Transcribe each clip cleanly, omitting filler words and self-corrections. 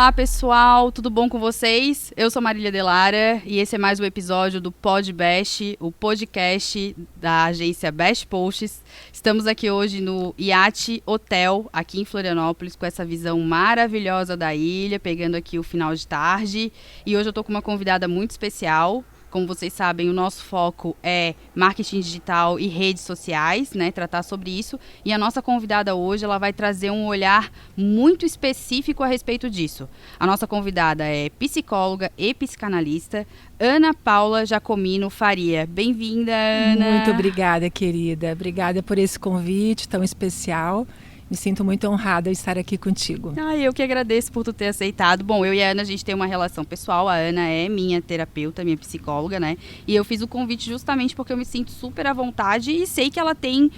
Olá pessoal, tudo bom com vocês? Eu sou Marília Delara e esse é mais um episódio do Pod Best, o podcast da agência Best Posts. Estamos aqui hoje no Iate Hotel, aqui em Florianópolis, com essa visão maravilhosa da ilha, pegando aqui o final de tarde. E hoje eu tô com uma convidada muito especial. Como vocês sabem, o nosso foco é marketing digital e redes sociais, né? Tratar sobre isso. E a nossa convidada hoje, ela vai trazer um olhar muito específico a respeito disso. A nossa convidada é psicóloga e psicanalista, Ana Paula Giacomino Faria. Bem-vinda, Ana. Muito obrigada, querida. Obrigada por esse convite tão especial. Me sinto muito honrada de estar aqui contigo. Eu que agradeço por tu ter aceitado. Bom, eu e a Ana, a gente tem uma relação pessoal. A Ana é minha terapeuta, minha psicóloga, né? E eu fiz o convite justamente porque eu me sinto super à vontade e sei que ela tem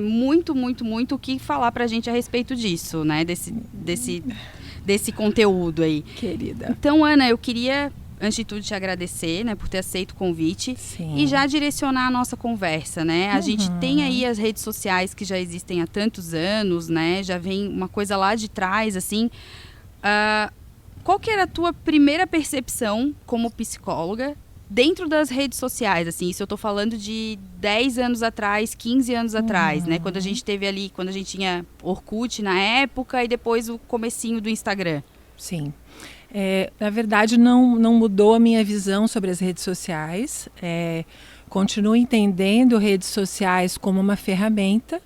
muito o que falar pra gente a respeito disso, né? Desse conteúdo aí. Querida. Então, Ana, eu queria, antes de tudo, te agradecer, né, por ter aceito o convite. Sim. E já direcionar a nossa conversa, né? A gente tem aí as redes sociais que já existem há tantos anos, né? Já vem uma coisa lá de trás, assim. Qual que era a tua primeira percepção como psicóloga dentro das redes sociais, assim? Isso eu tô falando de 10 anos atrás, 15 anos atrás, né? Quando a gente teve ali, quando a gente tinha Orkut na época e depois o comecinho do Instagram. Sim. Na verdade, não mudou a minha visão sobre as redes sociais. Continuo entendendo redes sociais como uma ferramenta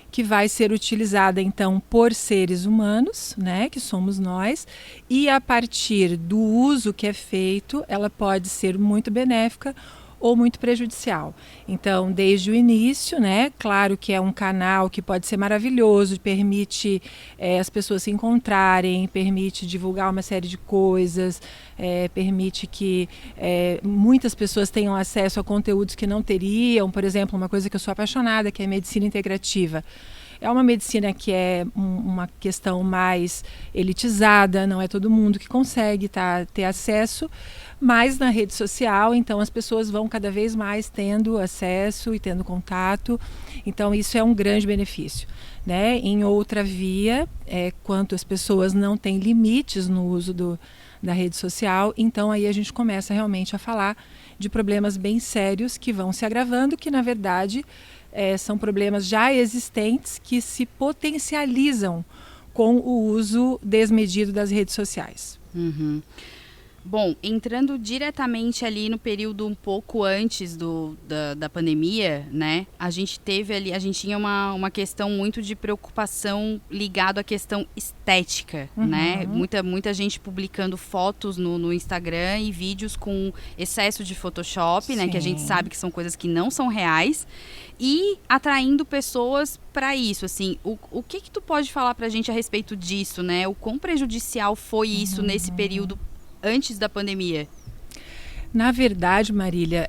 que vai ser utilizada, então, por seres humanos, né, que somos nós, e a partir do uso que é feito, ela pode ser muito benéfica ou muito prejudicial. Então, desde o início, né, claro que é um canal que pode ser maravilhoso, permite as pessoas se encontrarem, permite divulgar uma série de coisas, permite que muitas pessoas tenham acesso a conteúdos que não teriam. Por exemplo, uma coisa que eu sou apaixonada, que é a medicina integrativa. É uma medicina que é uma questão mais elitizada, não é todo mundo que consegue ter acesso, mas na rede social, então as pessoas vão cada vez mais tendo acesso e tendo contato, então isso é um grande benefício, né? Em outra via, quanto as pessoas não têm limites no uso da rede social, então aí a gente começa realmente a falar de problemas bem sérios que vão se agravando, que na verdade são problemas já existentes que se potencializam com o uso desmedido das redes sociais. Uhum. Bom, entrando diretamente ali no período um pouco antes da pandemia, né? A gente tinha uma questão muito de preocupação ligado à questão estética, né? Muita gente publicando fotos no Instagram e vídeos com excesso de Photoshop, né? Que a gente sabe que são coisas que não são reais. E atraindo pessoas para isso, assim, o que tu pode falar pra gente a respeito disso, né? O quão prejudicial foi isso nesse período antes da pandemia? Na verdade, Marília,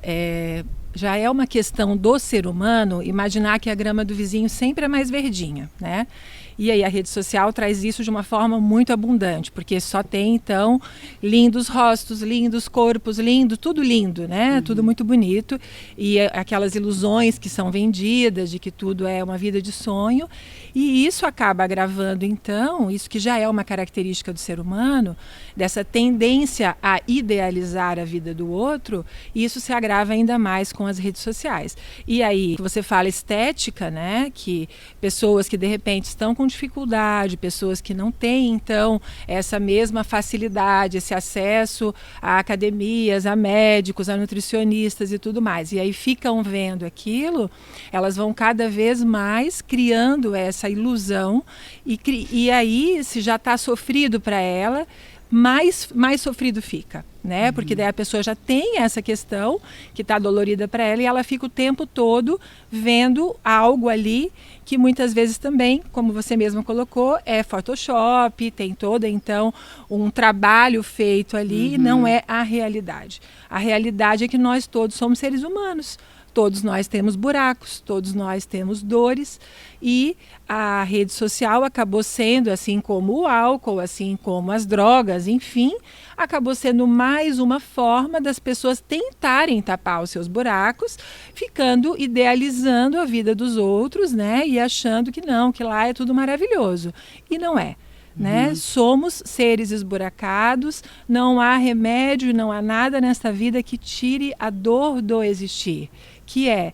já é uma questão do ser humano imaginar que a grama do vizinho sempre é mais verdinha, né? E aí a rede social traz isso de uma forma muito abundante, porque só tem, então, lindos rostos, lindos corpos, tudo lindo, né? Tudo muito bonito. E aquelas ilusões que são vendidas de que tudo é uma vida de sonho. E isso acaba agravando, então, isso que já é uma característica do ser humano, dessa tendência a idealizar a vida do outro, e isso se agrava ainda mais com as redes sociais. E aí, você fala estética, né? Que pessoas que de repente estão com dificuldade, pessoas que não têm, então, essa mesma facilidade, esse acesso a academias, a médicos, a nutricionistas e tudo mais. E aí ficam vendo aquilo, elas vão cada vez mais criando essa ilusão e aí, se já está sofrido para ela, mais sofrido fica, né? Porque daí a pessoa já tem essa questão que está dolorida para ela e ela fica o tempo todo vendo algo ali que muitas vezes também, como você mesma colocou, é Photoshop, tem todo então um trabalho feito ali e não é a realidade. A realidade é que nós todos somos seres humanos. Todos nós temos buracos, todos nós temos dores e a rede social acabou sendo, assim como o álcool, assim como as drogas, enfim, acabou sendo mais uma forma das pessoas tentarem tapar os seus buracos, ficando idealizando a vida dos outros, né? E achando que não, que lá é tudo maravilhoso. E não é. né? Somos seres esburacados, não há remédio, não há nada nesta vida que tire a dor do existir, que é,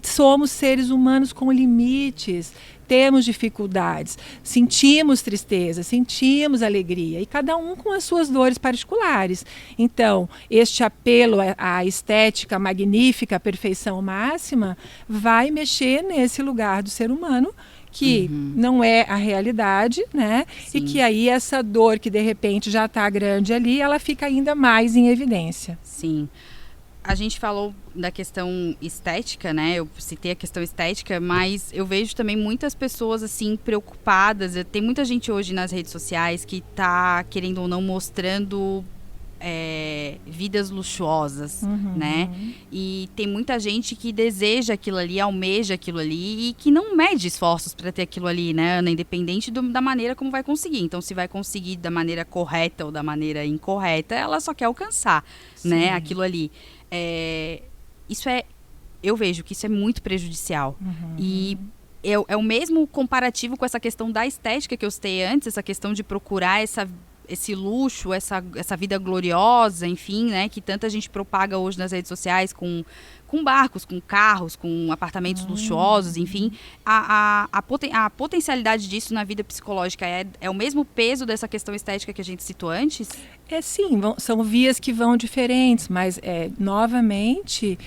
somos seres humanos com limites, temos dificuldades, sentimos tristeza, sentimos alegria, e cada um com as suas dores particulares. Então, este apelo à estética magnífica, à perfeição máxima, vai mexer nesse lugar do ser humano, que não é a realidade, né? Sim. E que aí essa dor que de repente já está grande ali, ela fica ainda mais em evidência. Sim. A gente falou da questão estética, né? Eu citei a questão estética, mas eu vejo também muitas pessoas, assim, preocupadas. Tem muita gente hoje nas redes sociais que tá, querendo ou não, mostrando vidas luxuosas, né? E tem muita gente que deseja aquilo ali, almeja aquilo ali e que não mede esforços para ter aquilo ali, né, Ana? Independente da maneira como vai conseguir. Então, se vai conseguir da maneira correta ou da maneira incorreta, ela só quer alcançar, né, aquilo ali. Eu vejo que isso é muito prejudicial. E é o mesmo comparativo com essa questão da estética que eu citei antes, essa questão de procurar esse luxo, essa vida gloriosa, enfim, né, que tanta gente propaga hoje nas redes sociais com barcos, com carros, com apartamentos luxuosos, enfim. A potencialidade disso na vida psicológica é o mesmo peso dessa questão estética que a gente citou antes? Sim, são vias que vão diferentes, mas novamente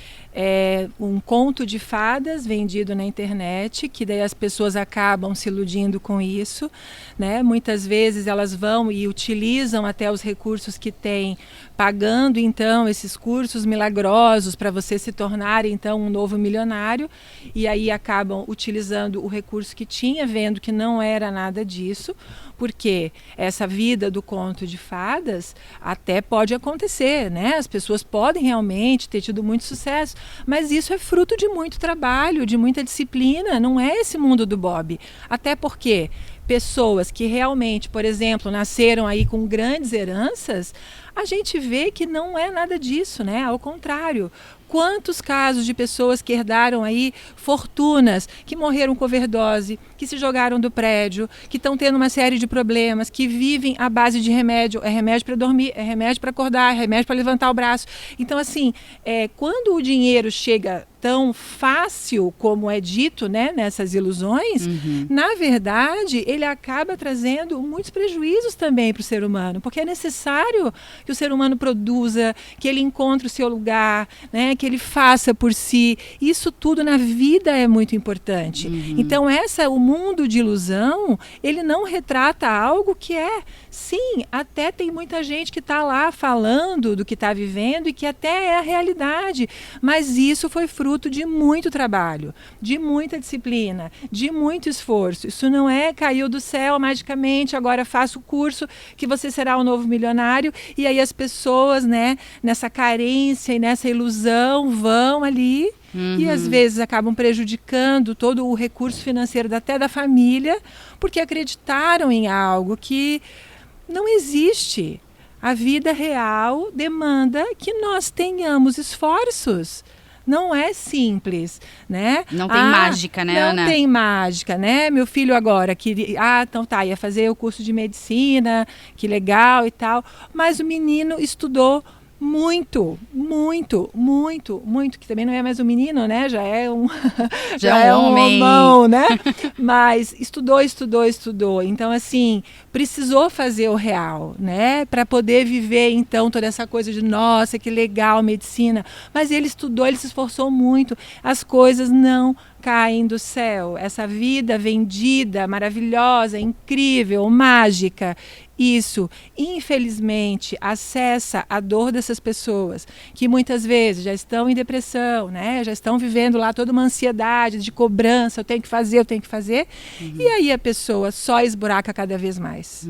um conto de fadas vendido na internet, que daí as pessoas acabam se iludindo com isso, né? Muitas vezes elas vão e utilizam até os recursos que têm, pagando então esses cursos milagrosos para você se tornar então um novo milionário, e aí acabam utilizando o recurso que tinha, vendo que não era nada disso, porque essa vida do conto de fadas até pode acontecer, né? As pessoas podem realmente ter tido muito sucesso, mas isso é fruto de muito trabalho, de muita disciplina, não é esse mundo do Bob. Até porque pessoas que realmente, por exemplo, nasceram aí com grandes heranças, a gente vê que não é nada disso, né? Ao contrário. Quantos casos de pessoas que herdaram aí fortunas, que morreram com overdose, que se jogaram do prédio, que estão tendo uma série de problemas, que vivem à base de remédio, é remédio para dormir, é remédio para acordar, é remédio para levantar o braço. Então, assim, quando o dinheiro chega tão fácil como é dito, né, nessas ilusões, na verdade, ele acaba trazendo muitos prejuízos também para o ser humano, porque é necessário que o ser humano produza, que ele encontre o seu lugar, né, que ele faça por si. Isso tudo na vida é muito importante. Então, o mundo de ilusão, ele não retrata algo que sim, até tem muita gente que está lá falando do que está vivendo e que até é a realidade, mas isso foi fruto de muito trabalho, de muita disciplina, de muito esforço. Isso não caiu do céu magicamente, agora faça o curso que você será o novo milionário, e aí as pessoas, né, nessa carência e nessa ilusão vão ali e às vezes acabam prejudicando todo o recurso financeiro até da família, porque acreditaram em algo que não existe. A vida real demanda que nós tenhamos esforços. Não é simples, né? Não tem mágica, né, Ana? Não tem mágica, né? Meu filho agora então tá, ia fazer o curso de medicina, que legal e tal, mas o menino estudou muito, que também não é mais um menino, né? Já é um homem, homão, né? Mas estudou. Então, assim, precisou fazer o real, né? Para poder viver, então, toda essa coisa de, nossa, que legal, medicina. Mas ele estudou, ele se esforçou muito. As coisas não caem do céu. Essa vida vendida, maravilhosa, incrível, mágica, isso, infelizmente, acessa a dor dessas pessoas que muitas vezes já estão em depressão, né? Já estão vivendo lá toda uma ansiedade de cobrança, eu tenho que fazer, e aí a pessoa só esburaca cada vez mais.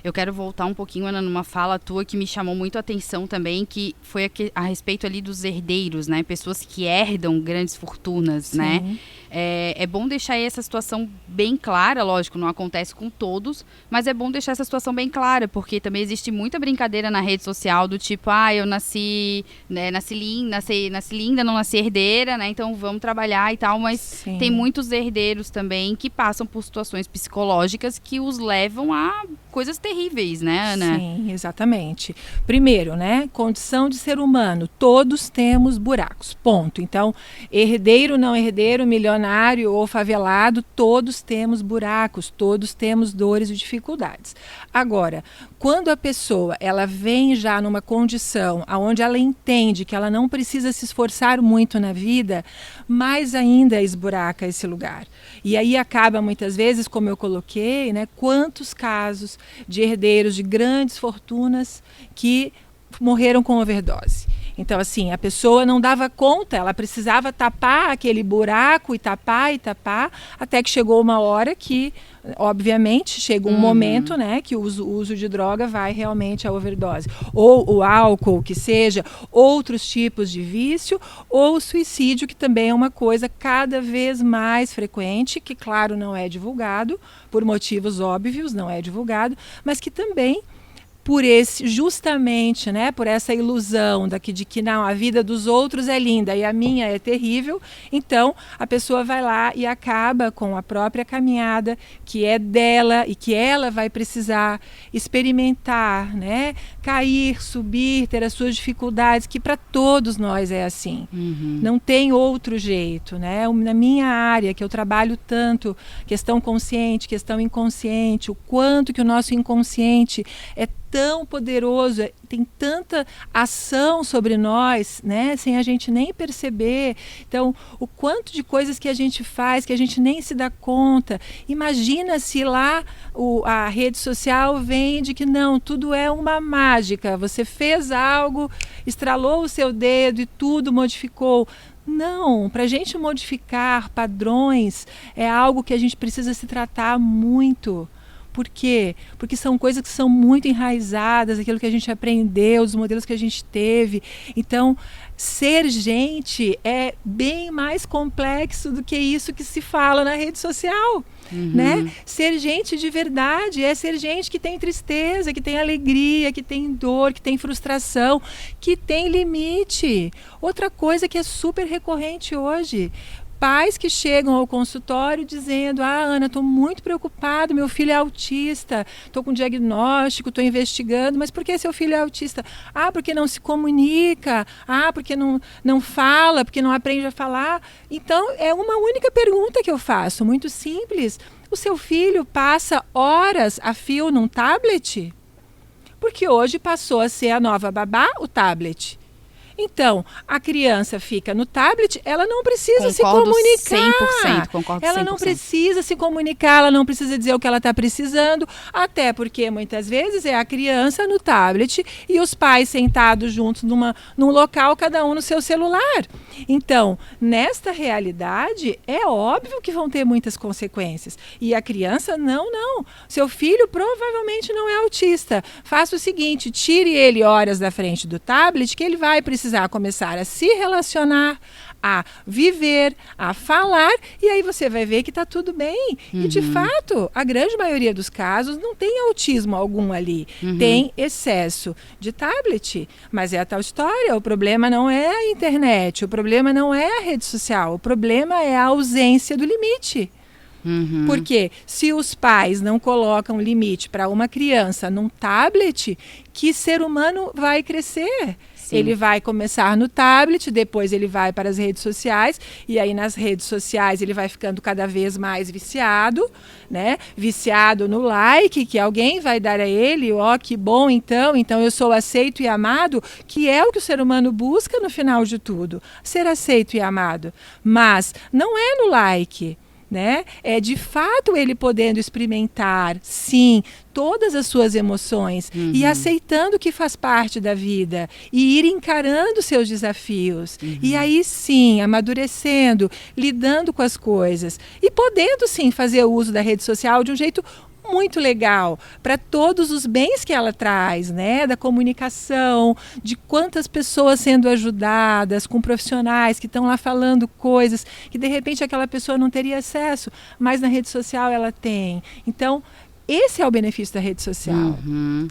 Eu quero voltar um pouquinho, Ana, numa fala tua que me chamou muito a atenção também, que foi a respeito ali dos herdeiros, né? Pessoas que herdam grandes fortunas, Sim. né? É bom deixar essa situação bem clara, lógico, não acontece com todos, mas é bom deixar essa situação situação bem clara, porque também existe muita brincadeira na rede social do tipo, eu nasci, né, nasci linda, não nasci herdeira, né? Então vamos trabalhar e tal, mas Sim. tem muitos herdeiros também que passam por situações psicológicas que os levam a coisas terríveis, né, Ana? Sim, exatamente. Primeiro, né, condição de ser humano, todos temos buracos, ponto. Então, herdeiro, não herdeiro, milionário ou favelado, todos temos buracos, todos temos dores e dificuldades. Agora, quando a pessoa ela vem já numa condição onde ela entende que ela não precisa se esforçar muito na vida, mais ainda esburaca esse lugar. E aí acaba muitas vezes, como eu coloquei, né, quantos casos de herdeiros de grandes fortunas que morreram com overdose. Então, assim, a pessoa não dava conta, ela precisava tapar aquele buraco e tapar, até que chegou uma hora que, obviamente, chega um momento, né, que o uso de droga vai realmente à overdose. Ou o álcool, que seja, outros tipos de vício, ou o suicídio, que também é uma coisa cada vez mais frequente, que, claro, não é divulgado, por motivos óbvios, não é divulgado, mas que também por justamente, né, por essa ilusão de que não, a vida dos outros é linda e a minha é terrível, então a pessoa vai lá e acaba com a própria caminhada que é dela e que ela vai precisar experimentar, né, cair, subir, ter as suas dificuldades, que para todos nós é assim. Não tem outro jeito, né? Na minha área, que eu trabalho tanto, questão consciente, questão inconsciente, o quanto que o nosso inconsciente é tão poderoso, tem tanta ação sobre nós, né, sem a gente nem perceber. Então, o quanto de coisas que a gente faz, que a gente nem se dá conta. Imagina se lá a rede social vende que não, tudo é uma mágica. Você fez algo, estralou o seu dedo e tudo modificou. Não, para a gente modificar padrões é algo que a gente precisa se tratar muito. Por quê? Porque são coisas que são muito enraizadas, aquilo que a gente aprendeu, os modelos que a gente teve. Então, ser gente é bem mais complexo do que isso que se fala na rede social. Né? Ser gente de verdade é ser gente que tem tristeza, que tem alegria, que tem dor, que tem frustração, que tem limite. Outra coisa que é super recorrente hoje, pais que chegam ao consultório dizendo: Ana, estou muito preocupado, meu filho é autista, estou com diagnóstico, estou investigando. Mas por que seu filho é autista? Porque não se comunica, porque não fala, porque não aprende a falar. Então, é uma única pergunta que eu faço, muito simples. O seu filho passa horas a fio num tablet? Porque hoje passou a ser a nova babá, o tablet. Então, a criança fica no tablet, ela não precisa se comunicar. 100%, concordo 100%. Ela não precisa se comunicar, ela não precisa dizer o que ela está precisando, até porque muitas vezes é a criança no tablet e os pais sentados juntos num local, cada um no seu celular. Então, nesta realidade, é óbvio que vão ter muitas consequências. E a criança, não. Seu filho provavelmente não é autista. Faça o seguinte, tire ele horas da frente do tablet, que ele vai precisar começar a se relacionar, a viver, a falar, e aí você vai ver que está tudo bem. E, de fato, a grande maioria dos casos não tem autismo algum ali. Tem excesso de tablet. Mas é a tal história, o problema não é a internet, o problema não é a rede social, o problema é a ausência do limite. Porque se os pais não colocam limite para uma criança num tablet, que ser humano vai crescer? Sim. Ele vai começar no tablet, depois ele vai para as redes sociais, e aí nas redes sociais ele vai ficando cada vez mais viciado, né? Viciado no like, que alguém vai dar a ele, que bom então eu sou aceito e amado, que é o que o ser humano busca no final de tudo, ser aceito e amado. Mas não é no like, né? É de fato ele podendo experimentar, sim, todas as suas emoções e aceitando que faz parte da vida e ir encarando seus desafios e aí sim, amadurecendo, lidando com as coisas e podendo sim fazer uso da rede social de um jeito muito legal, para todos os bens que ela traz, né? Da comunicação, de quantas pessoas sendo ajudadas, com profissionais que estão lá falando coisas que de repente aquela pessoa não teria acesso, mas na rede social ela tem. Então, Esse é o benefício da rede social.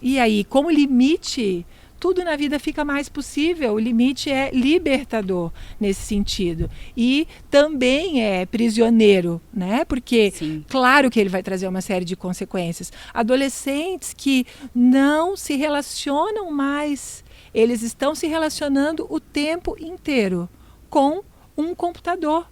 E aí, como limite, tudo na vida fica mais possível. O limite é libertador nesse sentido. E também é prisioneiro, né? Porque, claro que ele vai trazer uma série de consequências. Adolescentes que não se relacionam mais, eles estão se relacionando o tempo inteiro com um computador.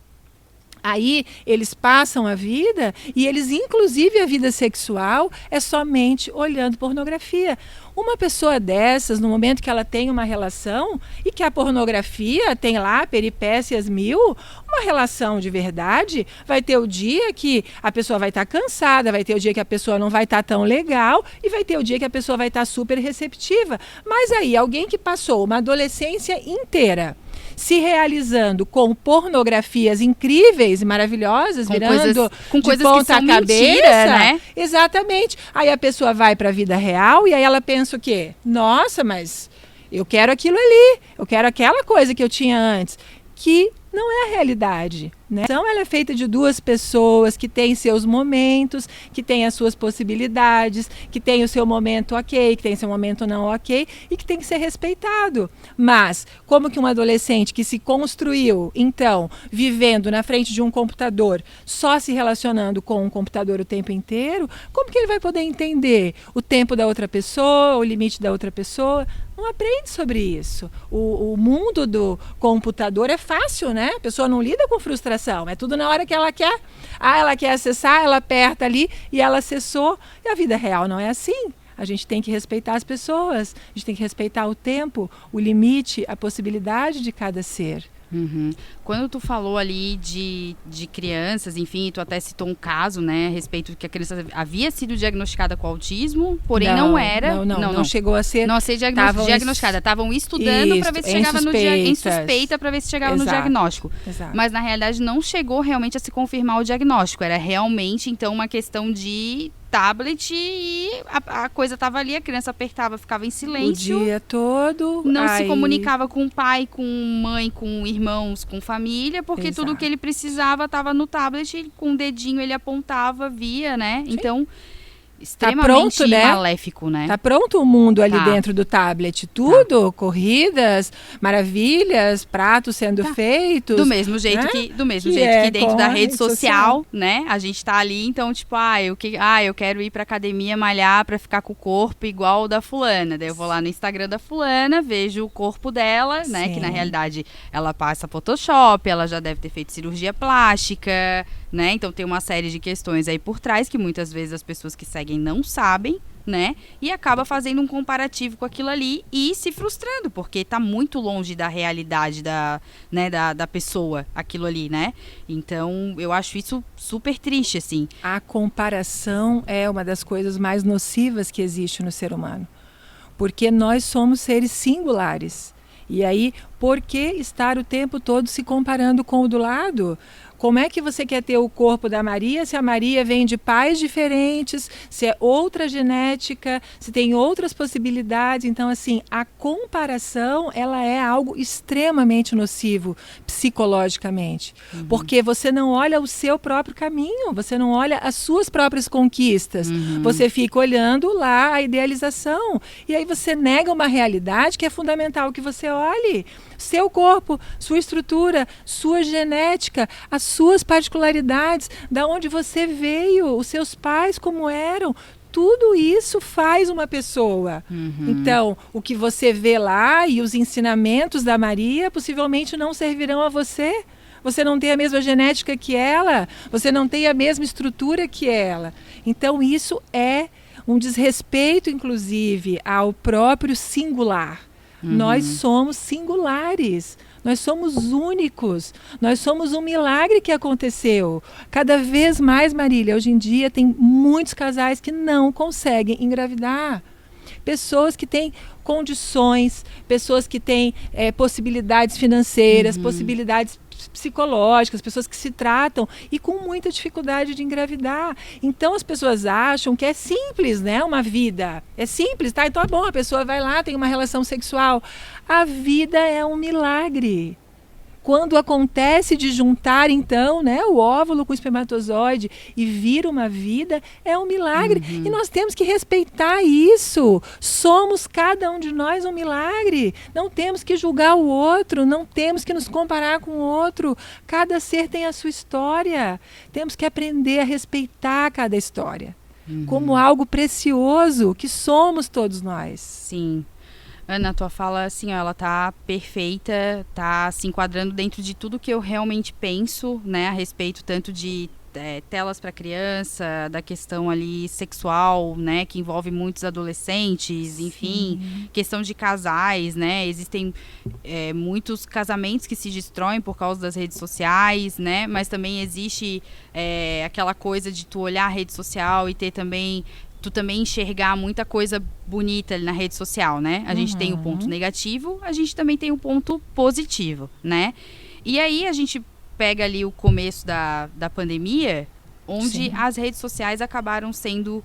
Aí eles passam a vida e eles, inclusive a vida sexual, é somente olhando pornografia. Uma pessoa dessas, no momento que ela tem uma relação e que a pornografia tem lá peripécias mil, uma relação de verdade, vai ter o dia que a pessoa vai estar cansada, vai ter o dia que a pessoa não vai estar tão legal e vai ter o dia que a pessoa vai estar super receptiva. Mas aí, alguém que passou uma adolescência inteira se realizando com pornografias incríveis e maravilhosas, com virando com de coisas ponta que são a cabeça, mentira, né? Exatamente. Aí a pessoa vai para a vida real e aí ela pensa o quê? Nossa, mas eu quero aquilo ali, eu quero aquela coisa que eu tinha antes, que não é a realidade, né? Então ela é feita de duas pessoas que têm seus momentos, que têm as suas possibilidades, que têm o seu momento ok, que tem seu momento não ok e que tem que ser respeitado. Mas como que um adolescente que se construiu, então, vivendo na frente de um computador, só se relacionando com um computador o tempo inteiro, como que ele vai poder entender o tempo da outra pessoa, o limite da outra pessoa? Não aprende sobre isso. O mundo do computador é fácil, né? A pessoa não lida com frustração. É tudo na hora que ela quer. Ela quer acessar, ela aperta ali e ela acessou. E a vida real não é assim. A gente tem que respeitar as pessoas. A gente tem que respeitar o tempo, o limite, a possibilidade de cada ser. Quando tu falou ali de crianças, enfim, tu até citou um caso, né, a respeito que a criança havia sido diagnosticada com autismo, porém não era. Não chegou a ser. Não ser diagnosticada. Estavam estudando para ver se chegava em suspeita, para ver se chegava no diagnóstico. Exato. Mas na realidade não chegou realmente a se confirmar o diagnóstico. Era realmente então uma questão de tablet e a coisa estava ali, a criança apertava, ficava em silêncio. O dia todo. Não se comunicava com o pai, com mãe, com irmãos, com família, porque tudo que ele precisava estava no tablet, com o dedinho ele apontava, via, né? Sim. Então, extremamente maléfico, né? Tá pronto o mundo ali dentro do tablet, tudo, corridas, maravilhas, pratos sendo feitos. Do mesmo jeito, né? que dentro da rede social, né? A gente tá ali, então, tipo, eu quero ir pra academia malhar pra ficar com o corpo igual o da fulana. Daí eu vou lá no Instagram da fulana, vejo o corpo dela, né? Sim. Que na realidade ela passa Photoshop, ela já deve ter feito cirurgia plástica, né? Então tem uma série de questões aí por trás que muitas vezes as pessoas que seguem não sabem, né? E acaba fazendo um comparativo com aquilo ali e se frustrando, porque tá muito longe da realidade da pessoa, aquilo ali, né? Então, eu acho isso super triste, assim. A comparação é uma das coisas mais nocivas que existe no ser humano. Porque nós somos seres singulares. E aí, por que estar o tempo todo se comparando com o do lado? Como é que você quer ter o corpo da Maria se a Maria vem de pais diferentes, se é outra genética, se tem outras possibilidades? Então, assim, a comparação, ela é algo extremamente nocivo psicologicamente. Porque você não olha o seu próprio caminho, você não olha as suas próprias conquistas. Você fica olhando lá a idealização. E aí você nega uma realidade que é fundamental que você olhe. Seu corpo, sua estrutura, sua genética, as suas particularidades, da onde você veio, os seus pais como eram, tudo isso faz uma pessoa. Então, o que você vê lá e os ensinamentos da Maria possivelmente não servirão a você. Você não tem a mesma genética que ela, você não tem a mesma estrutura que ela. Então, isso é um desrespeito, inclusive, ao próprio singular. Nós somos singulares, nós somos únicos, nós somos um milagre que aconteceu. Cada vez mais, Marília, hoje em dia tem muitos casais que não conseguem engravidar. Pessoas que têm condições, pessoas que têm possibilidades financeiras, possibilidades psicológicas, pessoas que se tratam e com muita dificuldade de engravidar. Então as pessoas acham que é simples, né? Uma vida. É simples, tá? Então é bom, a pessoa vai lá, tem uma relação sexual. A vida é um milagre. quando acontece de juntar, então, né, o óvulo com o espermatozoide e vir uma vida, é um milagre. E nós temos que respeitar isso. Somos, cada um de nós, um milagre. Não temos que julgar o outro, não temos que nos comparar com o outro. Cada ser tem a sua história. Temos que aprender a respeitar cada história como algo precioso que somos todos nós. Sim. Ana, a tua fala, assim, ó, ela tá perfeita, tá se enquadrando dentro de tudo que eu realmente penso, né, a respeito tanto de telas para criança, da questão ali sexual, né, que envolve muitos adolescentes, enfim, questão de casais, né, existem muitos casamentos que se destroem por causa das redes sociais, né, mas também existe aquela coisa de tu olhar a rede social e ter também tu também enxergar muita coisa bonita ali na rede social, né? A gente tem o ponto negativo, a gente também tem o ponto positivo, né? E aí a gente pega ali o começo da pandemia, onde as redes sociais acabaram sendo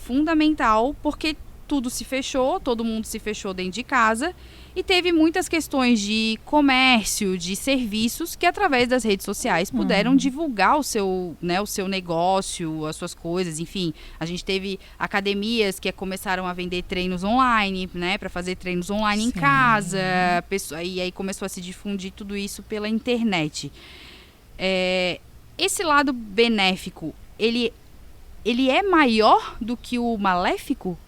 fundamental, porque tudo se fechou, todo mundo se fechou dentro de casa e teve muitas questões de comércio, de serviços que através das redes sociais puderam divulgar o seu negócio, as suas coisas, enfim. A gente teve academias que começaram a vender treinos online, né, para fazer treinos online em casa, e aí começou a se difundir tudo isso pela internet. Esse lado benéfico, ele é maior do que o maléfico?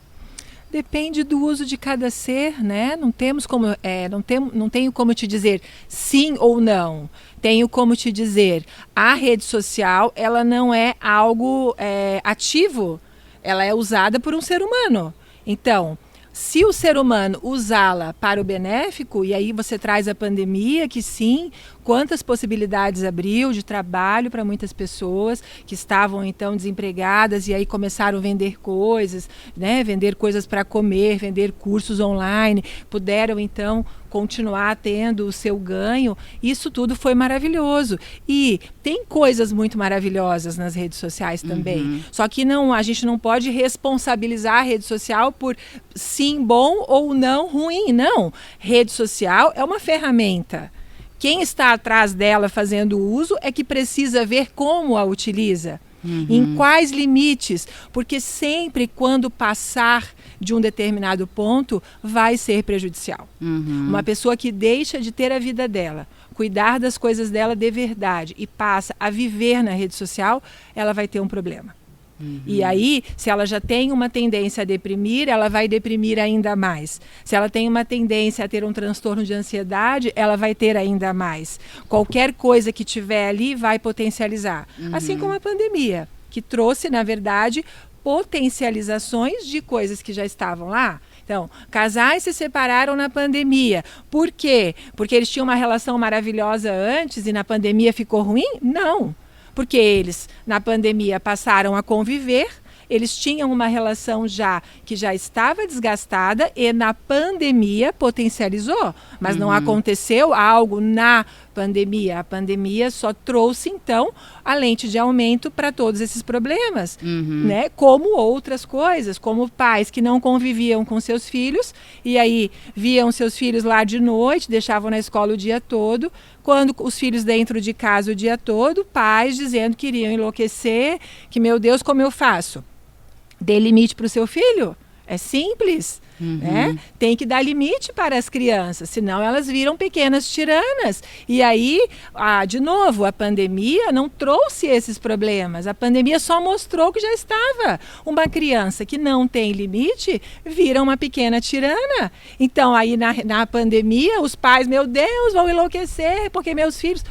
Depende do uso de cada ser, né? Não tenho como te dizer sim ou não. Tenho como te dizer, a rede social, ela não é algo ativo. Ela é usada por um ser humano. Então, se o ser humano usá-la para o benéfico, e aí você traz a pandemia, que sim, quantas possibilidades abriu de trabalho para muitas pessoas que estavam então desempregadas e aí começaram a vender coisas, né? Vender coisas para comer, vender cursos online, puderam então continuar tendo o seu ganho. Isso tudo foi maravilhoso. E tem coisas muito maravilhosas nas redes sociais também. Só que a gente não pode responsabilizar a rede social por sim bom ou não ruim. Não. Rede social é uma ferramenta. Quem está atrás dela fazendo uso é que precisa ver como a utiliza. Em quais limites, porque sempre quando passar de um determinado ponto vai ser prejudicial. Uma pessoa que deixa de ter a vida dela, cuidar das coisas dela de verdade e passa a viver na rede social, ela vai ter um problema. E aí, se ela já tem uma tendência a deprimir, ela vai deprimir ainda mais. Se ela tem uma tendência a ter um transtorno de ansiedade, ela vai ter ainda mais. Qualquer coisa que tiver ali vai potencializar. Assim como a pandemia, que trouxe, na verdade, potencializações de coisas que já estavam lá. Então, casais se separaram na pandemia. Por quê? Porque eles tinham uma relação maravilhosa antes e na pandemia ficou ruim? Não. Porque eles, na pandemia, passaram a conviver, eles tinham uma relação que já estava desgastada e na pandemia potencializou. Mas não aconteceu algo na pandemia. A pandemia só trouxe, então, a lente de aumento para todos esses problemas. Né? Como outras coisas, como pais que não conviviam com seus filhos e aí viam seus filhos lá de noite, deixavam na escola o dia todo. Quando os filhos dentro de casa o dia todo, pais dizendo que iriam enlouquecer, que, meu Deus, como eu faço? Dê limite para o seu filho. É simples. Né? Tem que dar limite para as crianças, senão elas viram pequenas tiranas. E aí, de novo, a pandemia não trouxe esses problemas. A pandemia só mostrou que já estava. Uma criança que não tem limite vira uma pequena tirana. Então, aí na pandemia, os pais, meu Deus, vão enlouquecer porque meus filhos...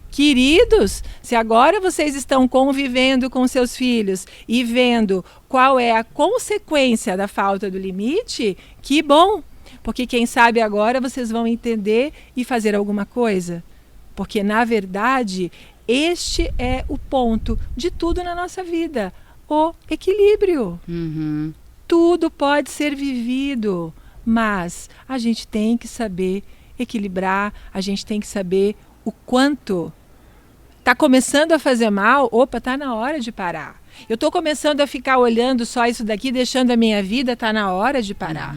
Queridos, se agora vocês estão convivendo com seus filhos e vendo qual é a consequência da falta do limite, que bom, porque quem sabe agora vocês vão entender e fazer alguma coisa. Porque, na verdade, este é o ponto de tudo na nossa vida, o equilíbrio. Tudo pode ser vivido, mas a gente tem que saber equilibrar, a gente tem que saber o quanto está começando a fazer mal, está na hora de parar. Eu estou começando a ficar olhando só isso daqui, deixando a minha vida, está na hora de parar.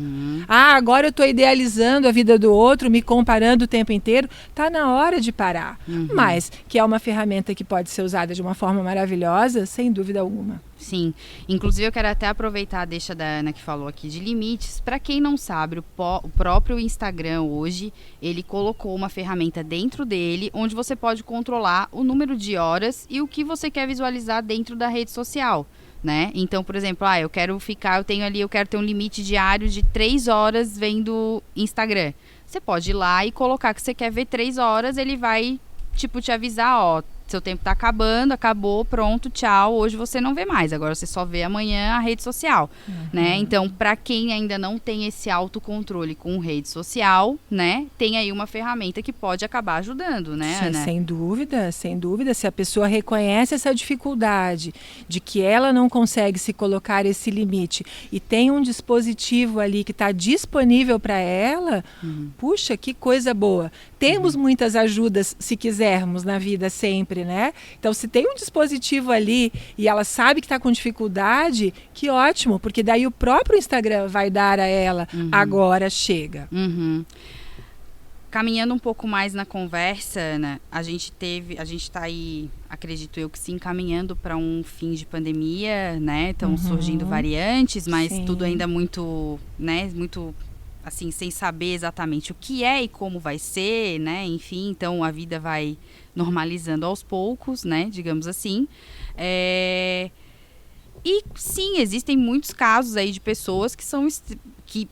Agora eu estou idealizando a vida do outro, me comparando o tempo inteiro, está na hora de parar. Mas que é uma ferramenta que pode ser usada de uma forma maravilhosa, sem dúvida alguma. Sim, inclusive eu quero até aproveitar a deixa da Ana que falou aqui de limites. Para quem não sabe, o próprio Instagram hoje, ele colocou uma ferramenta dentro dele, onde você pode controlar o número de horas e o que você quer visualizar dentro da rede social, né? Então, por exemplo, eu quero ter um limite diário de 3 horas vendo Instagram. Você pode ir lá e colocar que você quer ver 3 horas, ele vai, te avisar, seu tempo tá acabando, acabou, pronto, tchau, hoje você não vê mais, agora você só vê amanhã a rede social, né? Então, para quem ainda não tem esse autocontrole com rede social, né, tem aí uma ferramenta que pode acabar ajudando, né, Sim, Ana? sem dúvida, se a pessoa reconhece essa dificuldade de que ela não consegue se colocar esse limite e tem um dispositivo ali que está disponível para ela, puxa, que coisa boa. Temos muitas ajudas, se quisermos, na vida sempre, né? Então, se tem um dispositivo ali e ela sabe que está com dificuldade, que ótimo, porque daí o próprio Instagram vai dar a ela, agora chega. Caminhando um pouco mais na conversa, Ana, a gente está aí, acredito eu que sim, caminhando para um fim de pandemia, né? Estão surgindo variantes, mas tudo ainda muito, né? Muito assim, sem saber exatamente o que é e como vai ser, né? Enfim, então a vida vai normalizando aos poucos, né? Digamos assim. E sim, existem muitos casos aí de pessoas que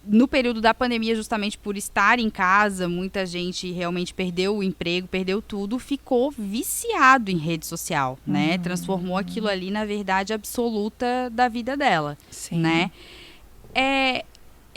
no período da pandemia, justamente por estar em casa, muita gente realmente perdeu o emprego, perdeu tudo, ficou viciado em rede social, né? Transformou aquilo ali na verdade absoluta da vida dela, né?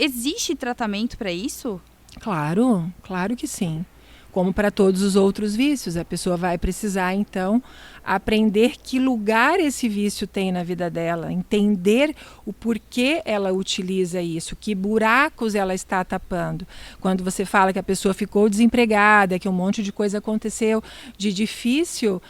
Existe tratamento para isso? Claro que sim. Como para todos os outros vícios, a pessoa vai precisar, então, aprender que lugar esse vício tem na vida dela, entender o porquê ela utiliza isso, que buracos ela está tapando. Quando você fala que a pessoa ficou desempregada, que um monte de coisa aconteceu de difícil,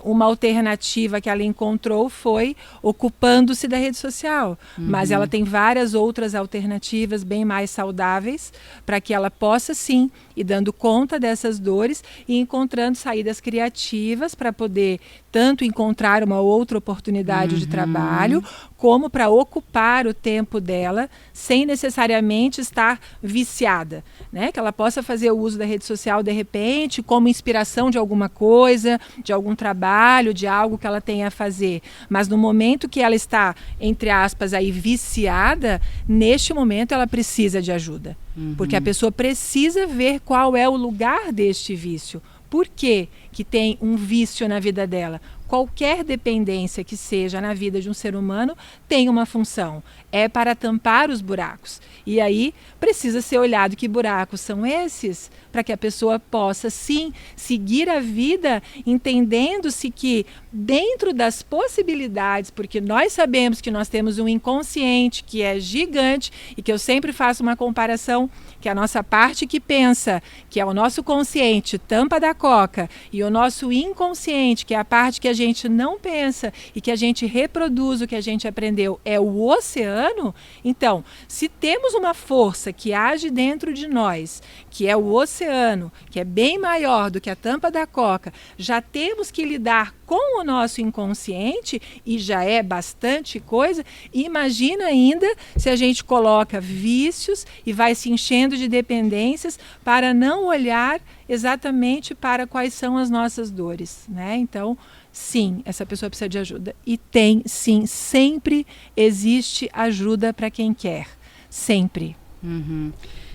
uma alternativa que ela encontrou foi ocupando-se da rede social. Mas ela tem várias outras alternativas bem mais saudáveis para que ela possa, sim, ir dando conta dessas dores e encontrando saídas criativas para poder tanto encontrar uma outra oportunidade de trabalho, como para ocupar o tempo dela sem necessariamente estar viciada, né? Que ela possa fazer o uso da rede social de repente como inspiração de alguma coisa, de algum trabalho, de algo que ela tenha a fazer. Mas no momento que ela está, entre aspas, aí viciada, neste momento ela precisa de ajuda. Porque a pessoa precisa ver qual é o lugar deste vício. Por que tem um vício na vida dela? Qualquer dependência que seja na vida de um ser humano tem uma função. É para tampar os buracos. E aí precisa ser olhado que buracos são esses, para que a pessoa possa, sim, seguir a vida entendendo-se que dentro das possibilidades, porque nós sabemos que nós temos um inconsciente que é gigante e que eu sempre faço uma comparação, que a nossa parte que pensa, que é o nosso consciente, tampa da coca, e o nosso inconsciente, que é a parte que a gente não pensa e que a gente reproduz o que a gente aprendeu, é o oceano. Então, se temos uma força que age dentro de nós, que é o oceano, que é bem maior do que a tampa da coca, já temos que lidar com o nosso inconsciente, e já é bastante coisa. Imagina ainda se a gente coloca vícios e vai se enchendo de dependências para não olhar exatamente para quais são as nossas dores, né? Então, sim, essa pessoa precisa de ajuda. E tem, sim, sempre existe ajuda para quem quer. Sempre.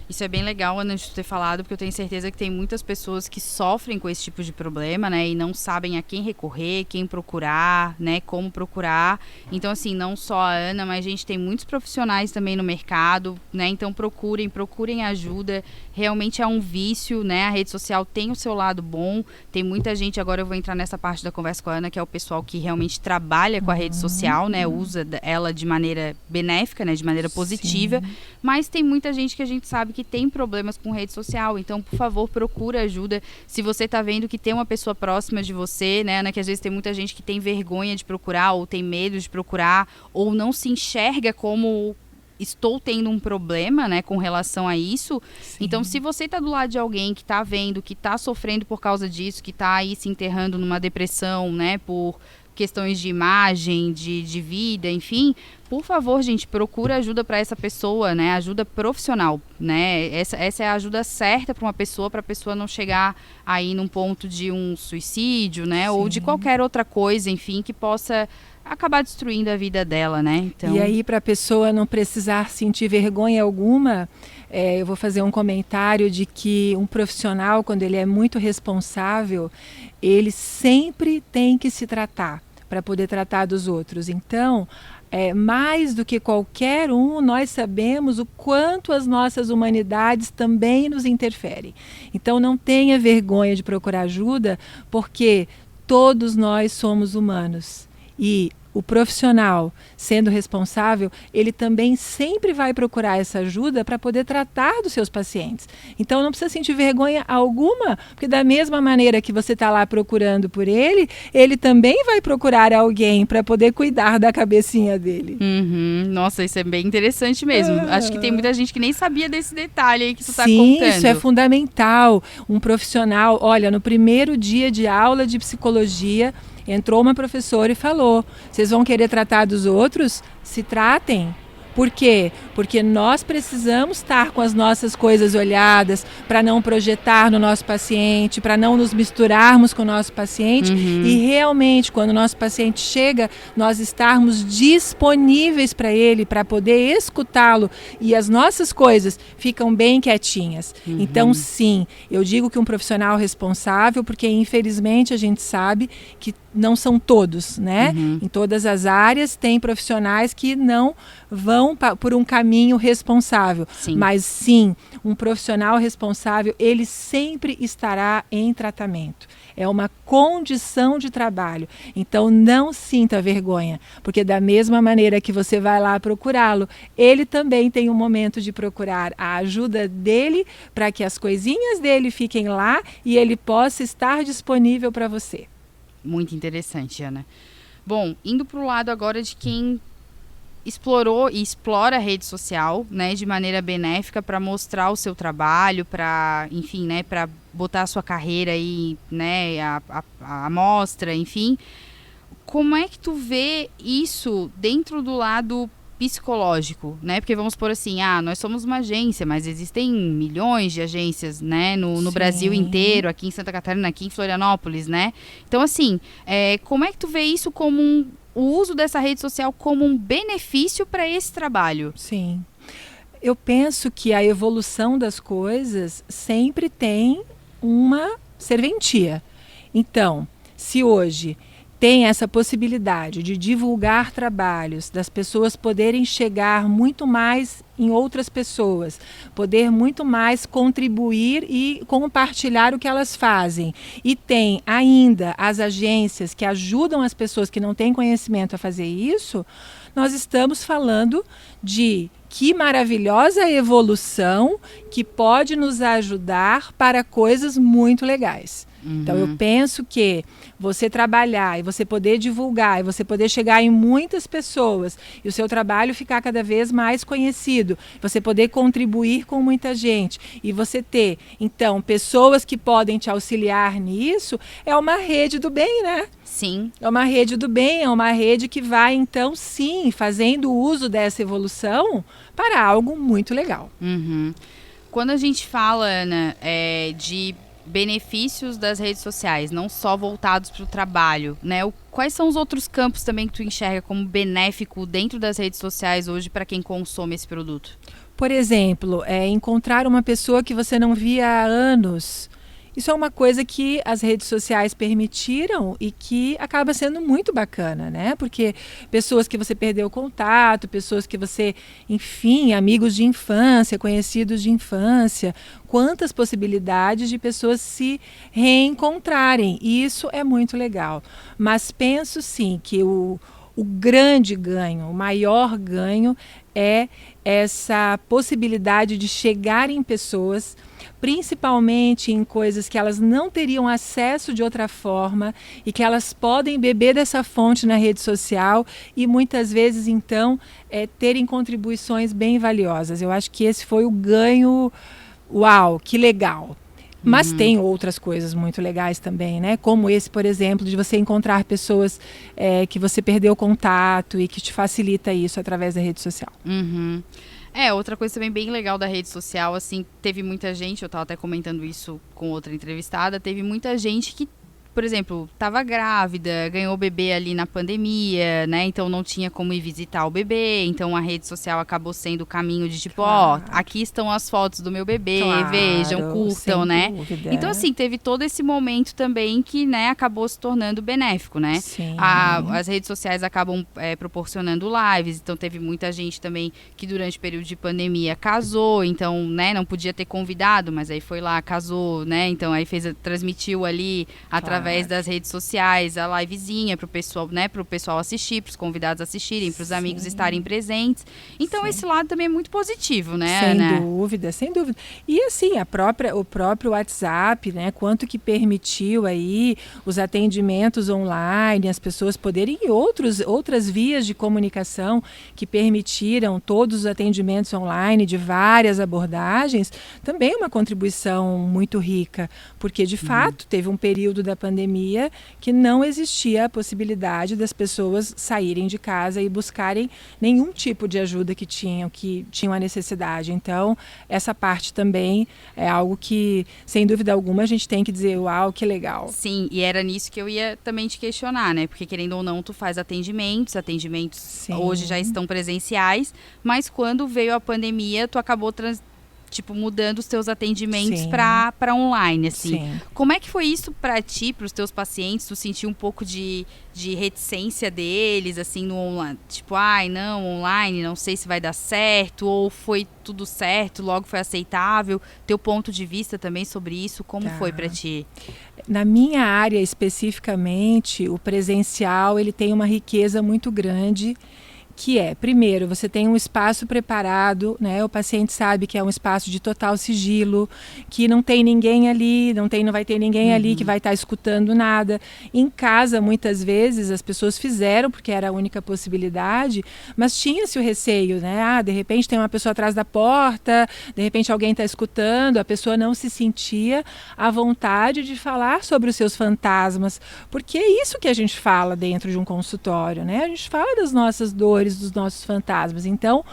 Isso é bem legal, Ana, de ter falado, porque eu tenho certeza que tem muitas pessoas que sofrem com esse tipo de problema, né? E não sabem a quem recorrer, quem procurar, né? Como procurar. Então, assim, não só a Ana, mas a gente tem muitos profissionais também no mercado, né? Então, procurem ajuda. Realmente é um vício, né? A rede social tem o seu lado bom. Tem muita gente, agora eu vou entrar nessa parte da conversa com a Ana, que é o pessoal que realmente trabalha com a rede social, né? Usa ela de maneira benéfica, né? De maneira positiva. Sim. Mas tem muita gente que a gente sabe que que tem problemas com rede social. Então, por favor, procura ajuda. Se você está vendo que tem uma pessoa próxima de você, né, Ana, que às vezes tem muita gente que tem vergonha de procurar, ou tem medo de procurar, ou não se enxerga como estou tendo um problema, né, com relação a isso. Sim. Então, se você está do lado de alguém que está vendo, que está sofrendo por causa disso, que está aí se enterrando numa depressão, né, por questões de imagem, de vida, enfim, por favor, gente, procura ajuda para essa pessoa, né, ajuda profissional, né, essa é a ajuda certa para a pessoa não chegar aí num ponto de um suicídio, né, Sim. ou de qualquer outra coisa, enfim, que possa acabar destruindo a vida dela, né? Então... E aí, para a pessoa não precisar sentir vergonha alguma, eu vou fazer um comentário de que um profissional, quando ele é muito responsável, ele sempre tem que se tratar para poder tratar dos outros. Então, mais do que qualquer um, nós sabemos o quanto as nossas humanidades também nos interferem. Então, não tenha vergonha de procurar ajuda, porque todos nós somos humanos. E o profissional, sendo responsável, ele também sempre vai procurar essa ajuda para poder tratar dos seus pacientes. Então não precisa sentir vergonha alguma, porque da mesma maneira que você está lá procurando por ele, ele também vai procurar alguém para poder cuidar da cabecinha dele. Uhum. Nossa, isso é bem interessante mesmo. Acho que tem muita gente que nem sabia desse detalhe aí que tu está contando. Sim, isso é fundamental. Um profissional, olha, no primeiro dia de aula de psicologia, entrou uma professora e falou: vocês vão querer tratar dos outros? Se tratem. Por quê? Porque nós precisamos estar com as nossas coisas olhadas para não projetar no nosso paciente, para não nos misturarmos com o nosso paciente e realmente, quando o nosso paciente chega, nós estarmos disponíveis para ele, para poder escutá-lo e as nossas coisas ficam bem quietinhas. Então, sim, eu digo que um profissional responsável, porque infelizmente a gente sabe que não são todos, né? Em todas as áreas tem profissionais que não vão por um caminho responsável. Sim. Mas sim, um profissional responsável, ele sempre estará em tratamento. É uma condição de trabalho. Então não sinta vergonha, porque da mesma maneira que você vai lá procurá-lo, ele também tem um momento de procurar a ajuda dele para que as coisinhas dele fiquem lá e ele possa estar disponível para você. Muito interessante, Ana. Bom, indo para o lado agora de quem explorou e explora a rede social, né, de maneira benéfica para mostrar o seu trabalho, para, enfim, né, para botar a sua carreira aí, né, a mostra, enfim. Como é que tu vê isso dentro do lado psicológico, né? Porque vamos supor assim, nós somos uma agência, mas existem milhões de agências, né? No Brasil inteiro, aqui em Santa Catarina, aqui em Florianópolis, né? Então, assim, como é que tu vê isso como o uso dessa rede social como um benefício para esse trabalho? Sim. Eu penso que a evolução das coisas sempre tem uma serventia. Então, se hoje tem essa possibilidade de divulgar trabalhos, das pessoas poderem chegar muito mais em outras pessoas, poder muito mais contribuir e compartilhar o que elas fazem. E tem ainda as agências que ajudam as pessoas que não têm conhecimento a fazer isso, nós estamos falando de que maravilhosa evolução que pode nos ajudar para coisas muito legais. Então eu penso que você trabalhar e você poder divulgar e você poder chegar em muitas pessoas e o seu trabalho ficar cada vez mais conhecido, você poder contribuir com muita gente e você ter, então, pessoas que podem te auxiliar nisso, é uma rede do bem, né? Sim. É uma rede do bem, é uma rede que vai, então, sim, fazendo uso dessa evolução para algo muito legal. Quando a gente fala, Ana, de benefícios das redes sociais, não só voltados para o trabalho, né? Quais são os outros campos também que tu enxerga como benéfico dentro das redes sociais hoje para quem consome esse produto? Por exemplo, encontrar uma pessoa que você não via há anos. Isso é uma coisa que as redes sociais permitiram e que acaba sendo muito bacana, né? Porque pessoas que você perdeu contato, pessoas que você, enfim, amigos de infância, conhecidos de infância, quantas possibilidades de pessoas se reencontrarem. E isso é muito legal. Mas penso sim que o o grande ganho, o maior ganho é essa possibilidade de chegar em pessoas, principalmente em coisas que elas não teriam acesso de outra forma e que elas podem beber dessa fonte na rede social e muitas vezes então terem contribuições bem valiosas. Eu acho que esse foi o ganho. Uau, que legal! Mas tem outras coisas muito legais também, né? Como esse, por exemplo, de você encontrar pessoas que você perdeu contato e que te facilita isso através da rede social. Uhum. Outra coisa também bem legal da rede social, assim, teve muita gente, eu estava até comentando isso com outra entrevistada, teve muita gente que, por exemplo, estava grávida, ganhou o bebê ali na pandemia, né? Então não tinha como ir visitar o bebê. Então a rede social acabou sendo o caminho de tipo, Claro. aqui estão as fotos do meu bebê, Claro, vejam, curtam, sem né? dúvida. Então, assim, teve todo esse momento também que, né, acabou se tornando benéfico, né? Sim. As redes sociais acabam proporcionando lives, então teve muita gente também que durante o período de pandemia casou, então, né, não podia ter convidado, mas aí foi lá, casou, né? Então aí transmitiu ali através das redes sociais, a livezinha pro pessoal, né, pro pessoal assistir, pros convidados assistirem, pros amigos estarem presentes. Então esse lado também é muito positivo, né, Sem Ana? dúvida, sem dúvida. E assim, o próprio WhatsApp, né, quanto que permitiu aí os atendimentos online, as pessoas poderem e outras vias de comunicação que permitiram todos os atendimentos online de várias abordagens, também é uma contribuição muito rica, porque de fato teve um período da pandemia que não existia a possibilidade das pessoas saírem de casa e buscarem nenhum tipo de ajuda que tinham a necessidade. Então, essa parte também é algo que, sem dúvida alguma, a gente tem que dizer, uau, que legal. Sim, e era nisso que eu ia também te questionar, né? Porque querendo ou não, tu faz atendimentos Sim. Hoje já estão presenciais, mas quando veio a pandemia, tu acabou mudando os teus atendimentos para online, assim. Sim. Como é que foi isso para ti, para os teus pacientes? Tu sentiu um pouco de reticência deles, assim, no online? Tipo, não, online, não sei se vai dar certo, ou foi tudo certo, logo foi aceitável? Teu ponto de vista também sobre isso, como foi para ti? Na minha área especificamente, o presencial, ele tem uma riqueza muito grande, que é, primeiro, você tem um espaço preparado, né? O paciente sabe que é um espaço de total sigilo, que não tem ninguém ali, não vai ter ninguém ali que vai estar escutando nada. Em casa, muitas vezes, as pessoas fizeram, porque era a única possibilidade, mas tinha-se o receio, né? De repente tem uma pessoa atrás da porta, de repente alguém está escutando, a pessoa não se sentia à vontade de falar sobre os seus fantasmas, porque é isso que a gente fala dentro de um consultório, né? A gente fala das nossas dores, dos nossos fantasmas. Então,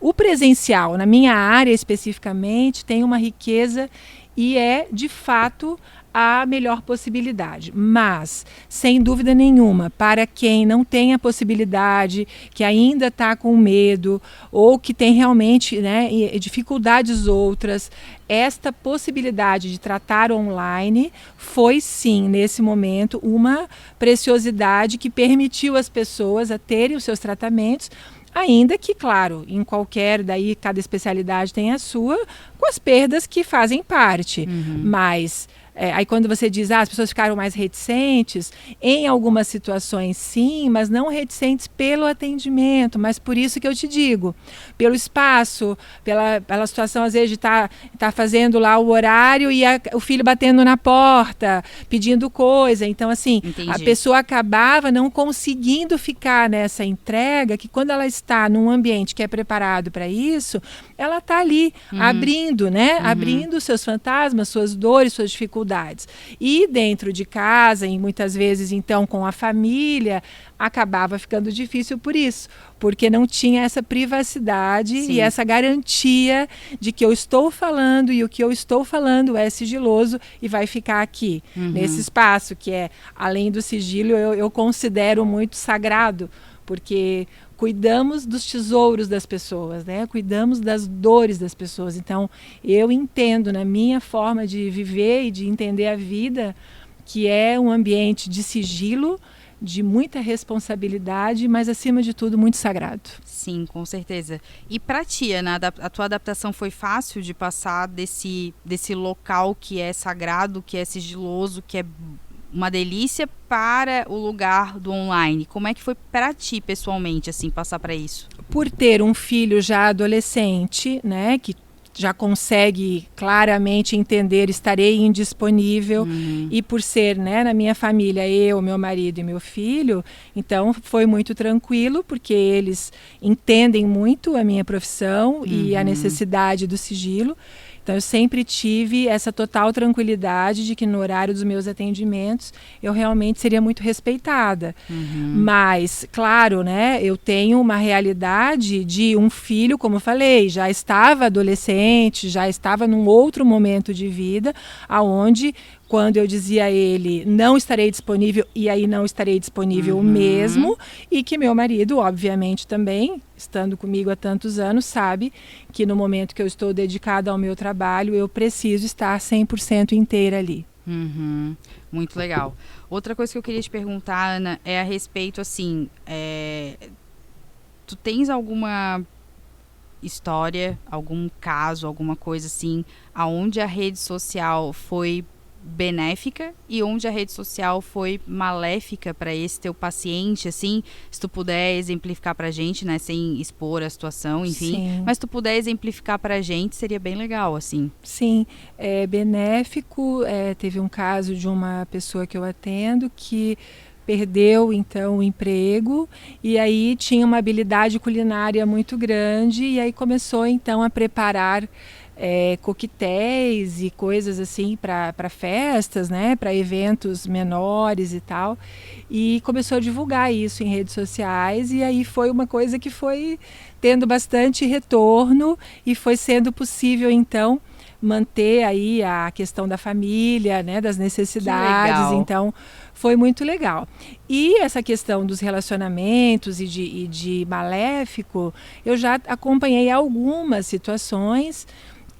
o presencial, na minha área especificamente, tem uma riqueza e é, de fato, a melhor possibilidade. Mas, sem dúvida nenhuma, para quem não tem a possibilidade, que ainda está com medo, ou que tem realmente, né, dificuldades outras, esta possibilidade de tratar online foi, sim, nesse momento, uma preciosidade que permitiu às pessoas a terem os seus tratamentos, ainda que, claro, em qualquer, daí cada especialidade tem a sua, com as perdas que fazem parte. Mas aí quando você diz, as pessoas ficaram mais reticentes, em algumas situações sim, mas não reticentes pelo atendimento, mas por isso que eu te digo, pelo espaço, pela situação às vezes de tá fazendo lá o horário e o filho batendo na porta, pedindo coisa, então assim, Entendi. A pessoa acabava não conseguindo ficar nessa entrega, que quando ela está num ambiente que é preparado para isso, ela está ali, abrindo, né? Abrindo seus fantasmas, suas dores, suas dificuldades. E dentro de casa, e muitas vezes então com a família, acabava ficando difícil por isso, porque não tinha essa privacidade e essa garantia de que eu estou falando e o que eu estou falando é sigiloso e vai ficar aqui, nesse espaço que é, além do sigilo, eu considero muito sagrado, porque cuidamos dos tesouros das pessoas, né? Cuidamos das dores das pessoas. Então, eu entendo, na minha forma de viver e de entender a vida, que é um ambiente de sigilo, de muita responsabilidade, mas, acima de tudo, muito sagrado. Sim, com certeza. E para ti, Ana, a tua adaptação foi fácil de passar desse local que é sagrado, que é sigiloso, que é uma delícia para o lugar do online. Como é que foi para ti, pessoalmente, assim, passar para isso? Por ter um filho já adolescente, né, que já consegue claramente entender, estarei indisponível, e por ser, né, na minha família, eu, meu marido e meu filho, então foi muito tranquilo, porque eles entendem muito a minha profissão e a necessidade do sigilo. Então eu sempre tive essa total tranquilidade de que no horário dos meus atendimentos eu realmente seria muito respeitada. Mas, claro, né, eu tenho uma realidade de um filho, como eu falei, já estava adolescente, já estava num outro momento de vida, aonde quando eu dizia a ele, não estarei disponível, e aí não estarei disponível mesmo, e que meu marido, obviamente também, estando comigo há tantos anos, sabe que no momento que eu estou dedicada ao meu trabalho, eu preciso estar 100% inteira ali. Muito legal. Outra coisa que eu queria te perguntar, Ana, é a respeito, assim, tu tens alguma história, algum caso, alguma coisa assim, aonde a rede social foi benéfica e onde a rede social foi maléfica para esse teu paciente, assim, se tu puder exemplificar pra gente, né, sem expor a situação, enfim, Sim. mas se tu puder exemplificar pra gente, seria bem legal, assim. Sim, é benéfico. Teve um caso de uma pessoa que eu atendo que perdeu então o emprego e aí tinha uma habilidade culinária muito grande e aí começou então a preparar coquetéis e coisas assim para festas, né, para eventos menores e tal, e começou a divulgar isso em redes sociais e aí foi uma coisa que foi tendo bastante retorno e foi sendo possível então manter aí a questão da família, né, das necessidades, então foi muito legal. E essa questão dos relacionamentos e de maléfico, eu já acompanhei algumas situações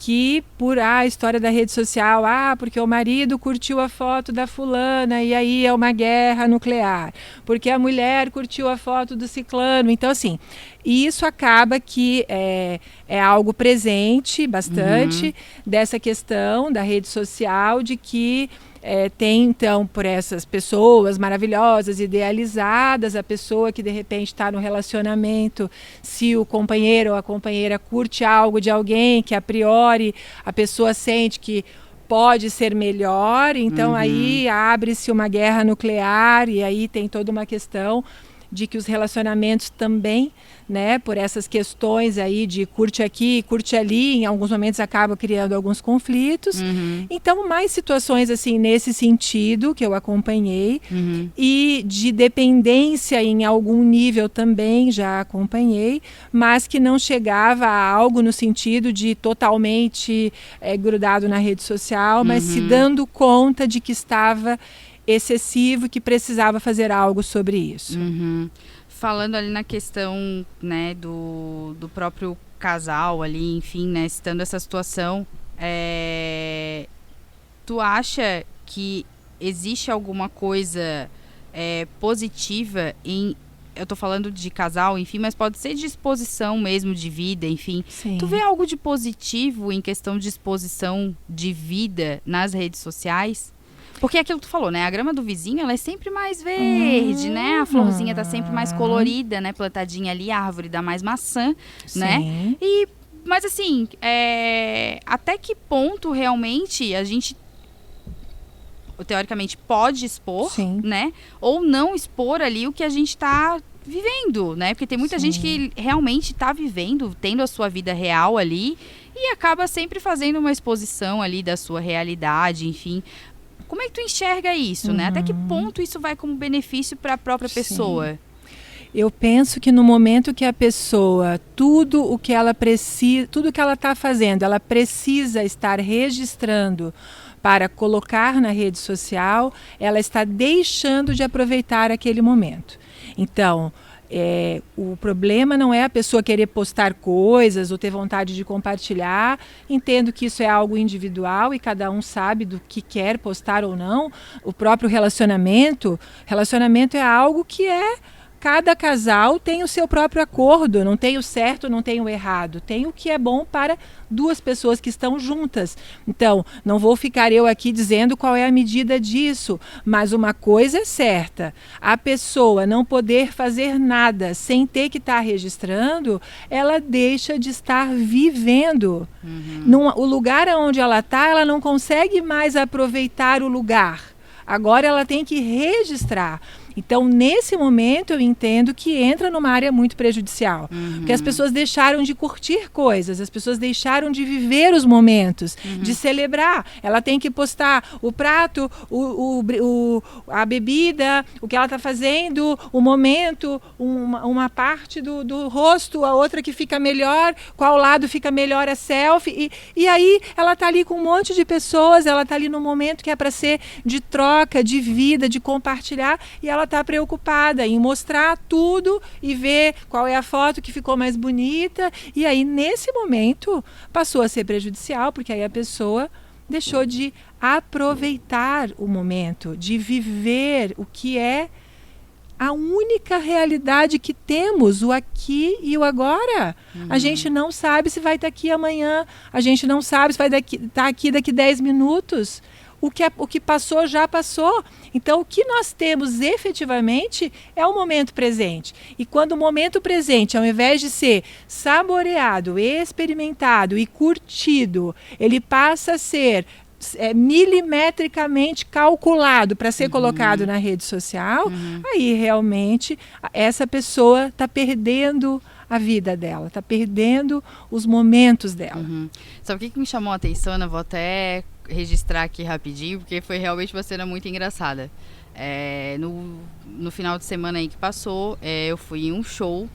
que por a história da rede social, porque o marido curtiu a foto da fulana e aí é uma guerra nuclear, porque a mulher curtiu a foto do ciclano, então assim, isso acaba que é algo presente bastante dessa questão da rede social, de que tem então por essas pessoas maravilhosas, idealizadas, a pessoa que de repente está no relacionamento, se o companheiro ou a companheira curte algo de alguém que a priori a pessoa sente que pode ser melhor, então aí abre-se uma guerra nuclear e aí tem toda uma questão de que os relacionamentos também, né, por essas questões aí de curte aqui, curte ali, em alguns momentos acaba criando alguns conflitos. Então, mais situações assim nesse sentido que eu acompanhei e de dependência em algum nível também já acompanhei, mas que não chegava a algo no sentido de totalmente grudado na rede social, mas se dando conta de que estava excessivo, que precisava fazer algo sobre isso. Falando ali na questão, né, do próprio casal ali, enfim, né, citando essa situação, tu acha que existe alguma coisa positiva em... Eu tô falando de casal, enfim, mas pode ser de exposição mesmo de vida, enfim. Sim. Tu vê algo de positivo em questão de exposição de vida nas redes sociais? Porque é aquilo que tu falou, né? A grama do vizinho, ela é sempre mais verde, né? A florzinha tá sempre mais colorida, né? Plantadinha ali, a árvore dá mais maçã, né? Mas assim, até que ponto realmente a gente teoricamente pode expor, né? Ou não expor ali o que a gente tá vivendo, né? Porque tem muita gente que realmente tá vivendo, tendo a sua vida real ali e acaba sempre fazendo uma exposição ali da sua realidade, enfim. Como é que tu enxerga isso, né? Até que ponto isso vai como benefício para a própria pessoa? Eu penso que no momento que a pessoa, tudo o que ela precisa, tudo que ela está fazendo, ela precisa estar registrando para colocar na rede social, ela está deixando de aproveitar aquele momento. Então, o problema não é a pessoa querer postar coisas ou ter vontade de compartilhar. Entendo que isso é algo individual e cada um sabe do que quer postar ou não. O próprio relacionamento é algo que é cada casal tem o seu próprio acordo, não tem o certo, não tem o errado, tem o que é bom para duas pessoas que estão juntas. Então, não vou ficar eu aqui dizendo qual é a medida disso, mas uma coisa é certa, a pessoa não poder fazer nada sem ter que estar registrando, ela deixa de estar vivendo. O lugar onde ela está, ela não consegue mais aproveitar o lugar. Agora ela tem que registrar. Então, nesse momento, eu entendo que entra numa área muito prejudicial. Porque as pessoas deixaram de curtir coisas, as pessoas deixaram de viver os momentos, de celebrar. Ela tem que postar o prato, a bebida, o que ela está fazendo, o momento, uma parte do rosto, a outra que fica melhor, qual lado fica melhor a selfie. E aí, ela está ali com um monte de pessoas, ela está ali num momento que é para ser de troca, de vida, de compartilhar, e ela está preocupada em mostrar tudo e ver qual é a foto que ficou mais bonita. E aí, nesse momento, passou a ser prejudicial, porque aí a pessoa deixou de aproveitar o momento, de viver o que é a única realidade que temos, o aqui e o agora. A gente não sabe se vai estar aqui amanhã, a gente não sabe se vai estar aqui daqui 10 minutos. O que passou, já passou. Então, o que nós temos efetivamente é o momento presente. E quando o momento presente, ao invés de ser saboreado, experimentado e curtido, ele passa a ser milimetricamente calculado para ser colocado na rede social, aí realmente essa pessoa está perdendo a vida dela, está perdendo os momentos dela. Sabe o que me chamou a atenção? Eu vou até registrar aqui rapidinho, porque foi realmente uma cena muito engraçada. No final de semana aí que passou, eu fui em um show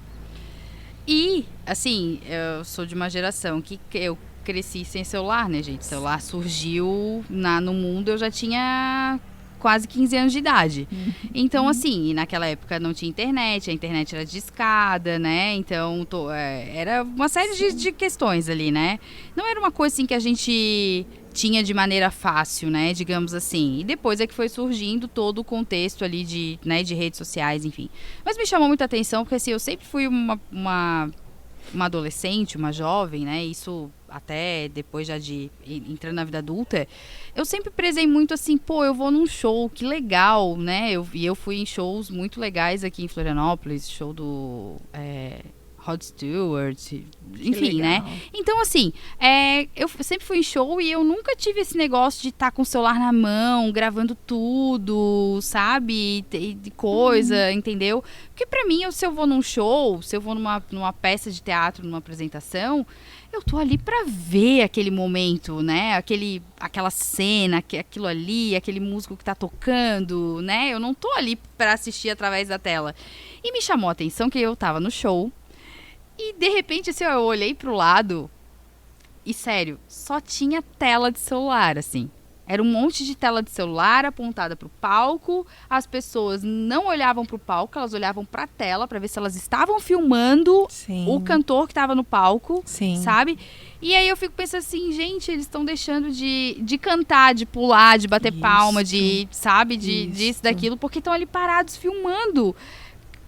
e, assim, eu sou de uma geração que eu cresci sem celular, né, gente? O celular surgiu no mundo, eu já tinha quase 15 anos de idade. Então, assim, naquela época não tinha internet, a internet era discada, né? Então, era uma série de questões ali, né? Não era uma coisa assim que a gente tinha de maneira fácil, né? Digamos assim. E depois é que foi surgindo todo o contexto ali de redes sociais, enfim. Mas me chamou muita atenção, porque assim, eu sempre fui uma adolescente, uma jovem, né? Isso até depois já de entrando na vida adulta, eu sempre prezei muito assim, eu vou num show, que legal, né? Eu fui em shows muito legais aqui em Florianópolis, show do Rod Stewart, enfim, né? Então, assim, eu sempre fui em show e eu nunca tive esse negócio de estar com o celular na mão, gravando tudo, sabe? De coisa, entendeu? Porque pra mim, se eu vou num show, se eu vou numa peça de teatro, numa apresentação, eu tô ali pra ver aquele momento, né? Aquela cena, aquilo ali, aquele músico que tá tocando, né? Eu não tô ali pra assistir através da tela. E me chamou a atenção que eu tava no show e, de repente, assim, eu olhei pro lado e, sério, só tinha tela de celular, assim. Era um monte de tela de celular apontada pro palco. As pessoas não olhavam pro palco, elas olhavam pra tela pra ver se elas estavam filmando o cantor que tava no palco, sabe? E aí eu fico pensando assim, gente, eles estão deixando de cantar, de pular, de bater palma, disso, daquilo, porque estão ali parados filmando.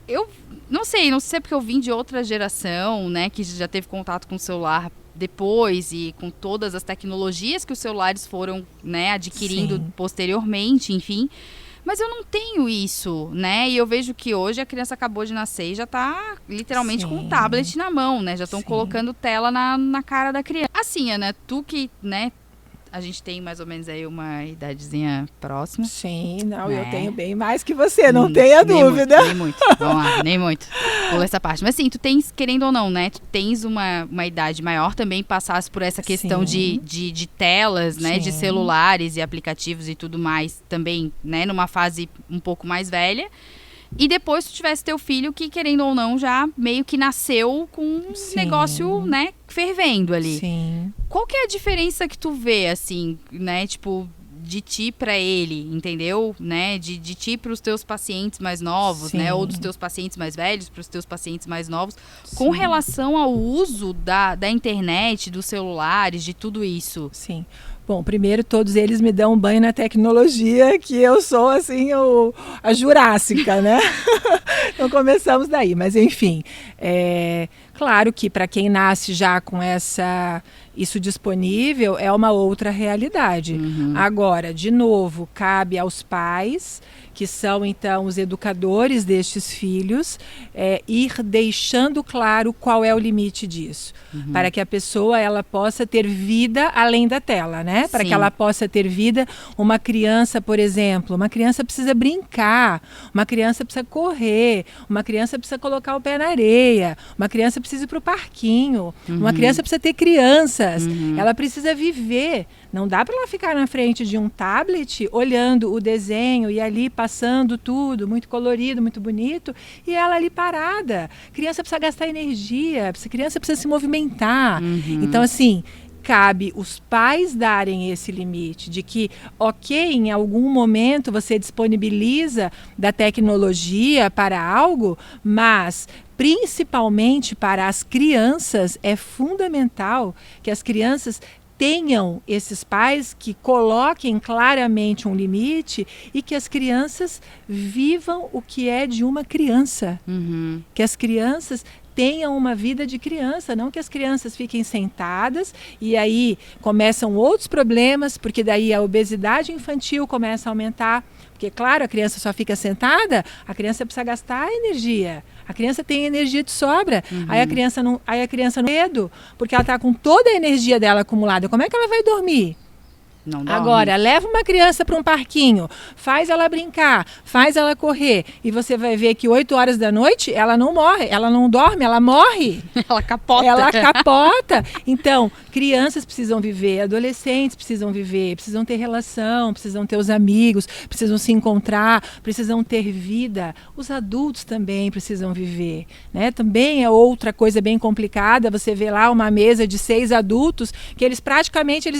Eu não sei se é porque eu vim de outra geração, né, que já teve contato com o celular depois e com todas as tecnologias que os celulares foram, né, adquirindo posteriormente, enfim. Mas eu não tenho isso, né? E eu vejo que hoje a criança acabou de nascer e já tá literalmente com um tablet na mão, né? Já estão colocando tela na cara da criança. Assim, Ana, tu que, né, a gente tem mais ou menos aí uma idadezinha próxima. Sim, não, eu tenho bem mais que você, não tenha dúvida. Nem muito, vamos lá, nem muito. Pula essa parte. Mas assim, tu tens, querendo ou não, né, tu tens uma idade maior, também passasse por essa questão de telas, né, de celulares e aplicativos e tudo mais, também, né, numa fase um pouco mais velha. E depois tu tivesse teu filho que, querendo ou não, já meio que nasceu com um negócio, né, fervendo ali. Sim. Qual que é a diferença que tu vê, assim, né, tipo, de ti pra ele, entendeu? Né, de ti pros teus pacientes mais novos, né, ou dos teus pacientes mais velhos pros teus pacientes mais novos, com relação ao uso da internet, dos celulares, de tudo isso? Sim. Bom, primeiro, todos eles me dão um banho na tecnologia, que eu sou, assim, a jurássica, né? Então, começamos daí. Mas, enfim, claro que para quem nasce já com isso disponível, é uma outra realidade. Agora, de novo, cabe aos pais, que são, então, os educadores destes filhos, ir deixando claro qual é o limite disso. Para que a pessoa ela possa ter vida além da tela, né? Para que ela possa ter vida. Uma criança, por exemplo, uma criança precisa brincar, uma criança precisa correr, uma criança precisa colocar o pé na areia, uma criança precisa ir para o parquinho, uma criança precisa ter crianças, ela precisa viver. Não dá para ela ficar na frente de um tablet olhando o desenho e ali passando tudo, muito colorido, muito bonito, e ela ali parada. Criança precisa gastar energia, criança precisa se movimentar. Então, assim, cabe os pais darem esse limite de que, ok, em algum momento você disponibiliza da tecnologia para algo, mas principalmente para as crianças é fundamental que as crianças tenham esses pais que coloquem claramente um limite e que as crianças vivam o que é de uma criança. Que as crianças tenham uma vida de criança, não que as crianças fiquem sentadas e aí começam outros problemas, porque daí a obesidade infantil começa a aumentar, porque claro, a criança só fica sentada, a criança precisa gastar energia, a criança tem energia de sobra, aí a criança não medo, porque ela está com toda a energia dela acumulada, como é que ela vai dormir? Não dorme. Agora, leva uma criança para um parquinho, faz ela brincar, faz ela correr, e você vai ver que 8 horas da noite ela não morre, ela não dorme, ela morre. Ela capota. Ela capota. Então, crianças precisam viver, adolescentes precisam viver, precisam ter relação, precisam ter os amigos, precisam se encontrar, precisam ter vida. Os adultos também precisam viver, né? Também é outra coisa bem complicada, você vê lá uma mesa de 6 adultos, que eles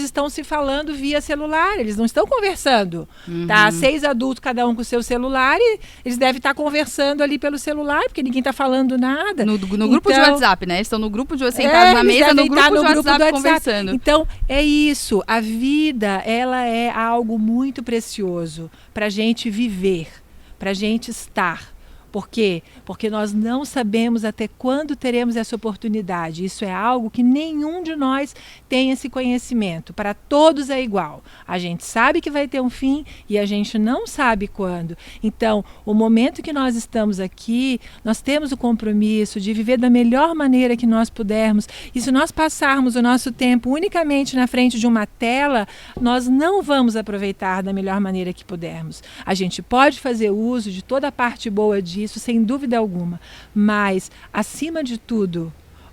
estão se falando via celular, eles não estão conversando, tá? 6 adultos, cada um com o seu celular, e eles devem estar conversando ali pelo celular, porque ninguém está falando nada. No grupo de WhatsApp, né? Eles estão no grupo de sentados na mesa, no grupo de WhatsApp conversando. Então, é isso. A vida, ela é algo muito precioso para a gente viver, para a gente estar. Por quê? Porque nós não sabemos até quando teremos essa oportunidade. Isso é algo que nenhum de nós tem esse conhecimento. Para todos é igual. A gente sabe que vai ter um fim e a gente não sabe quando. Então, o momento que nós estamos aqui, nós temos o compromisso de viver da melhor maneira que nós pudermos. E se nós passarmos o nosso tempo unicamente na frente de uma tela, nós não vamos aproveitar da melhor maneira que pudermos. A gente pode fazer uso de toda a parte boa disso, sem dúvida alguma, mas acima de tudo,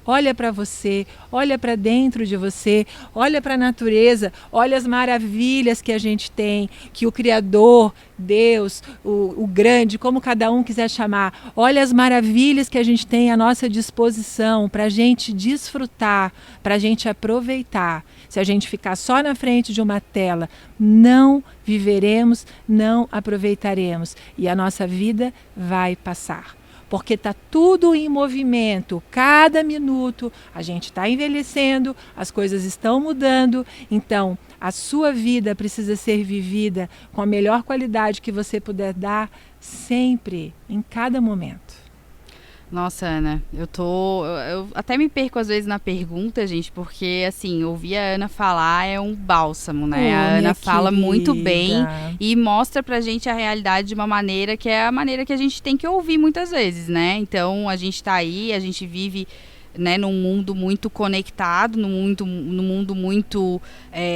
olha para você, olha para dentro de você, olha para a natureza, olha as maravilhas que a gente tem, que o Criador, Deus, o grande, como cada um quiser chamar, olha as maravilhas que a gente tem à nossa disposição para a gente desfrutar, para a gente aproveitar. Se a gente ficar só na frente de uma tela, não viveremos, não aproveitaremos e a nossa vida vai passar. Porque está tudo em movimento, cada minuto a gente está envelhecendo, as coisas estão mudando, então a sua vida precisa ser vivida com a melhor qualidade que você puder dar, sempre, em cada momento. Nossa, Ana, eu até me perco às vezes na pergunta, gente, porque assim, ouvir a Ana falar é um bálsamo, né? A Ana fala muito bem e mostra pra gente a realidade de uma maneira que é a maneira que a gente tem que ouvir muitas vezes, né? Então, a gente tá aí, a gente vive, né, num mundo muito conectado, num mundo muito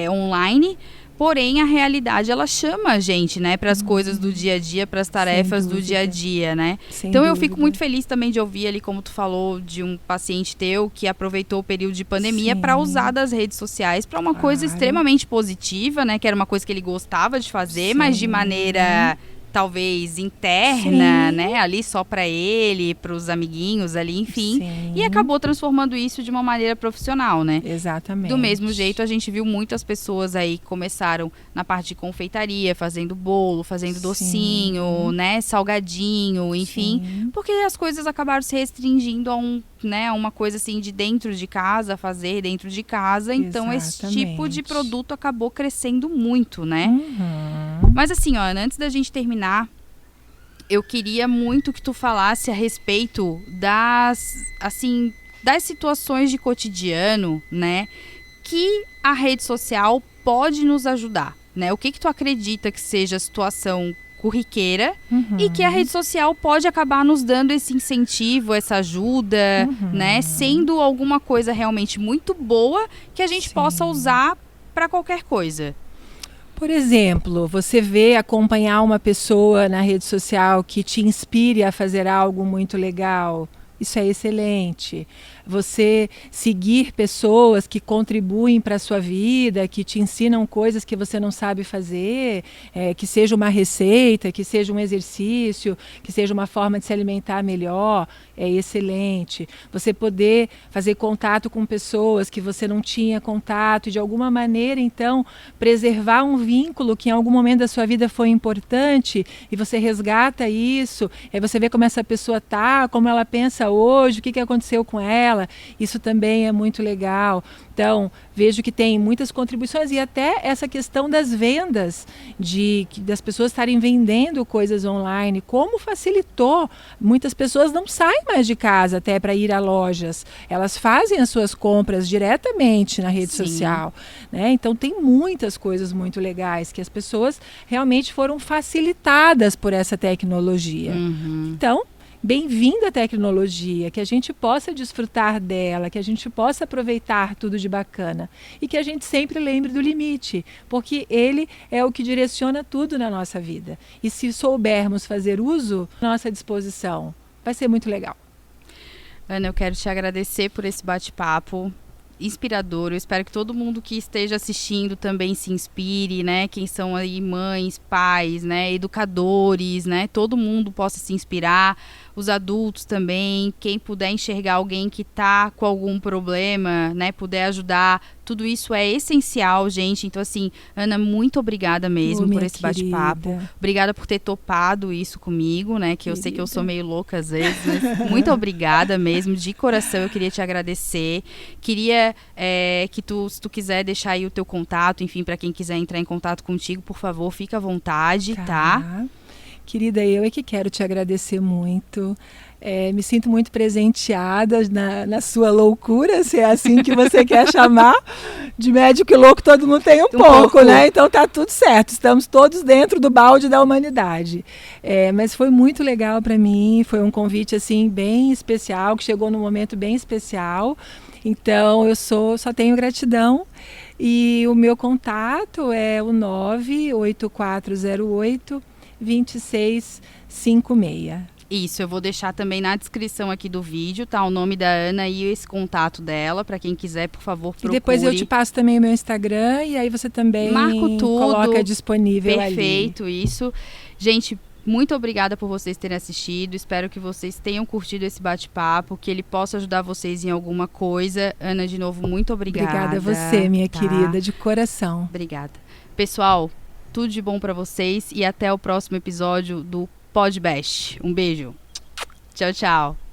online. Porém, a realidade, ela chama a gente, né, para as coisas do dia a dia, para as tarefas do dia a dia, né? Então, eu fico muito feliz também de ouvir ali, como tu falou, de um paciente teu que aproveitou o período de pandemia para usar das redes sociais para uma coisa extremamente positiva, né? Que era uma coisa que ele gostava de fazer, mas de maneira talvez interna, Sim. né? Ali só para ele, para os amiguinhos ali, enfim. Sim. E acabou transformando isso de uma maneira profissional, né? Exatamente. Do mesmo jeito, a gente viu muitas pessoas aí que começaram na parte de confeitaria, fazendo bolo, fazendo docinho, né? Salgadinho, enfim. Sim. Porque as coisas acabaram se restringindo a uma coisa assim de dentro de casa, fazer dentro de casa. Então, esse tipo de produto acabou crescendo muito, né? Mas assim, ó, antes da gente terminar, eu queria muito que tu falasse a respeito das situações de cotidiano, né, que a rede social pode nos ajudar, né? O que tu acredita que seja a situação corriqueira e que a rede social pode acabar nos dando esse incentivo, essa ajuda, né, sendo alguma coisa realmente muito boa que a gente possa usar para qualquer coisa. Por exemplo, você acompanhar uma pessoa na rede social que te inspire a fazer algo muito legal. Isso é excelente. Você seguir pessoas que contribuem para a sua vida, que te ensinam coisas que você não sabe fazer, que seja uma receita, que seja um exercício, que seja uma forma de se alimentar melhor, é excelente. Você poder fazer contato com pessoas que você não tinha contato e de alguma maneira, então, preservar um vínculo que em algum momento da sua vida foi importante e você resgata isso, aí você vê como essa pessoa está, como ela pensa hoje, o que aconteceu com ela. Isso também é muito legal. Então, vejo que tem muitas contribuições e até essa questão das vendas, das pessoas estarem vendendo coisas online, como facilitou. Muitas pessoas não saem mais de casa até para ir a lojas. Elas fazem as suas compras diretamente na rede social, né? Então, tem muitas coisas muito legais que as pessoas realmente foram facilitadas por essa tecnologia. Então, bem-vinda a tecnologia, que a gente possa desfrutar dela, que a gente possa aproveitar tudo de bacana e que a gente sempre lembre do limite, porque ele é o que direciona tudo na nossa vida. E se soubermos fazer uso, nossa disposição, vai ser muito legal. Ana, eu quero te agradecer por esse bate-papo inspirador. Eu espero que todo mundo que esteja assistindo também se inspire, né? Quem são aí mães, pais, né? Educadores, né? Todo mundo possa se inspirar. Os adultos também, quem puder enxergar alguém que está com algum problema, né, puder ajudar, tudo isso é essencial, gente. Então, assim, Ana, muito obrigada mesmo por esse bate-papo. Obrigada por ter topado isso comigo, né, que eu sei que eu sou meio louca às vezes, mas muito obrigada mesmo, de coração, eu queria te agradecer. Queria que se tu quiser deixar aí o teu contato, enfim, para quem quiser entrar em contato contigo, por favor, fica à vontade, tá? Querida, eu é que quero te agradecer muito. Me sinto muito presenteada na sua loucura, se é assim que você quer chamar. De médico e louco todo mundo tem um pouco, né? Então tá tudo certo. Estamos todos dentro do balde da humanidade. Mas foi muito legal para mim. Foi um convite assim bem especial, que chegou num momento bem especial. Então eu só tenho gratidão. E o meu contato é o 98408 2656. Isso, eu vou deixar também na descrição aqui do vídeo, tá? O nome da Ana e esse contato dela, para quem quiser, por favor, procure. E depois eu te passo também o meu Instagram e aí você também coloca disponível ali. Perfeito, isso. Gente, muito obrigada por vocês terem assistido. Espero que vocês tenham curtido esse bate-papo, que ele possa ajudar vocês em alguma coisa. Ana, de novo, muito obrigada. Obrigada a você, minha querida, de coração. Obrigada. Pessoal, tudo de bom para vocês e até o próximo episódio do PodBest. Um beijo. Tchau, tchau.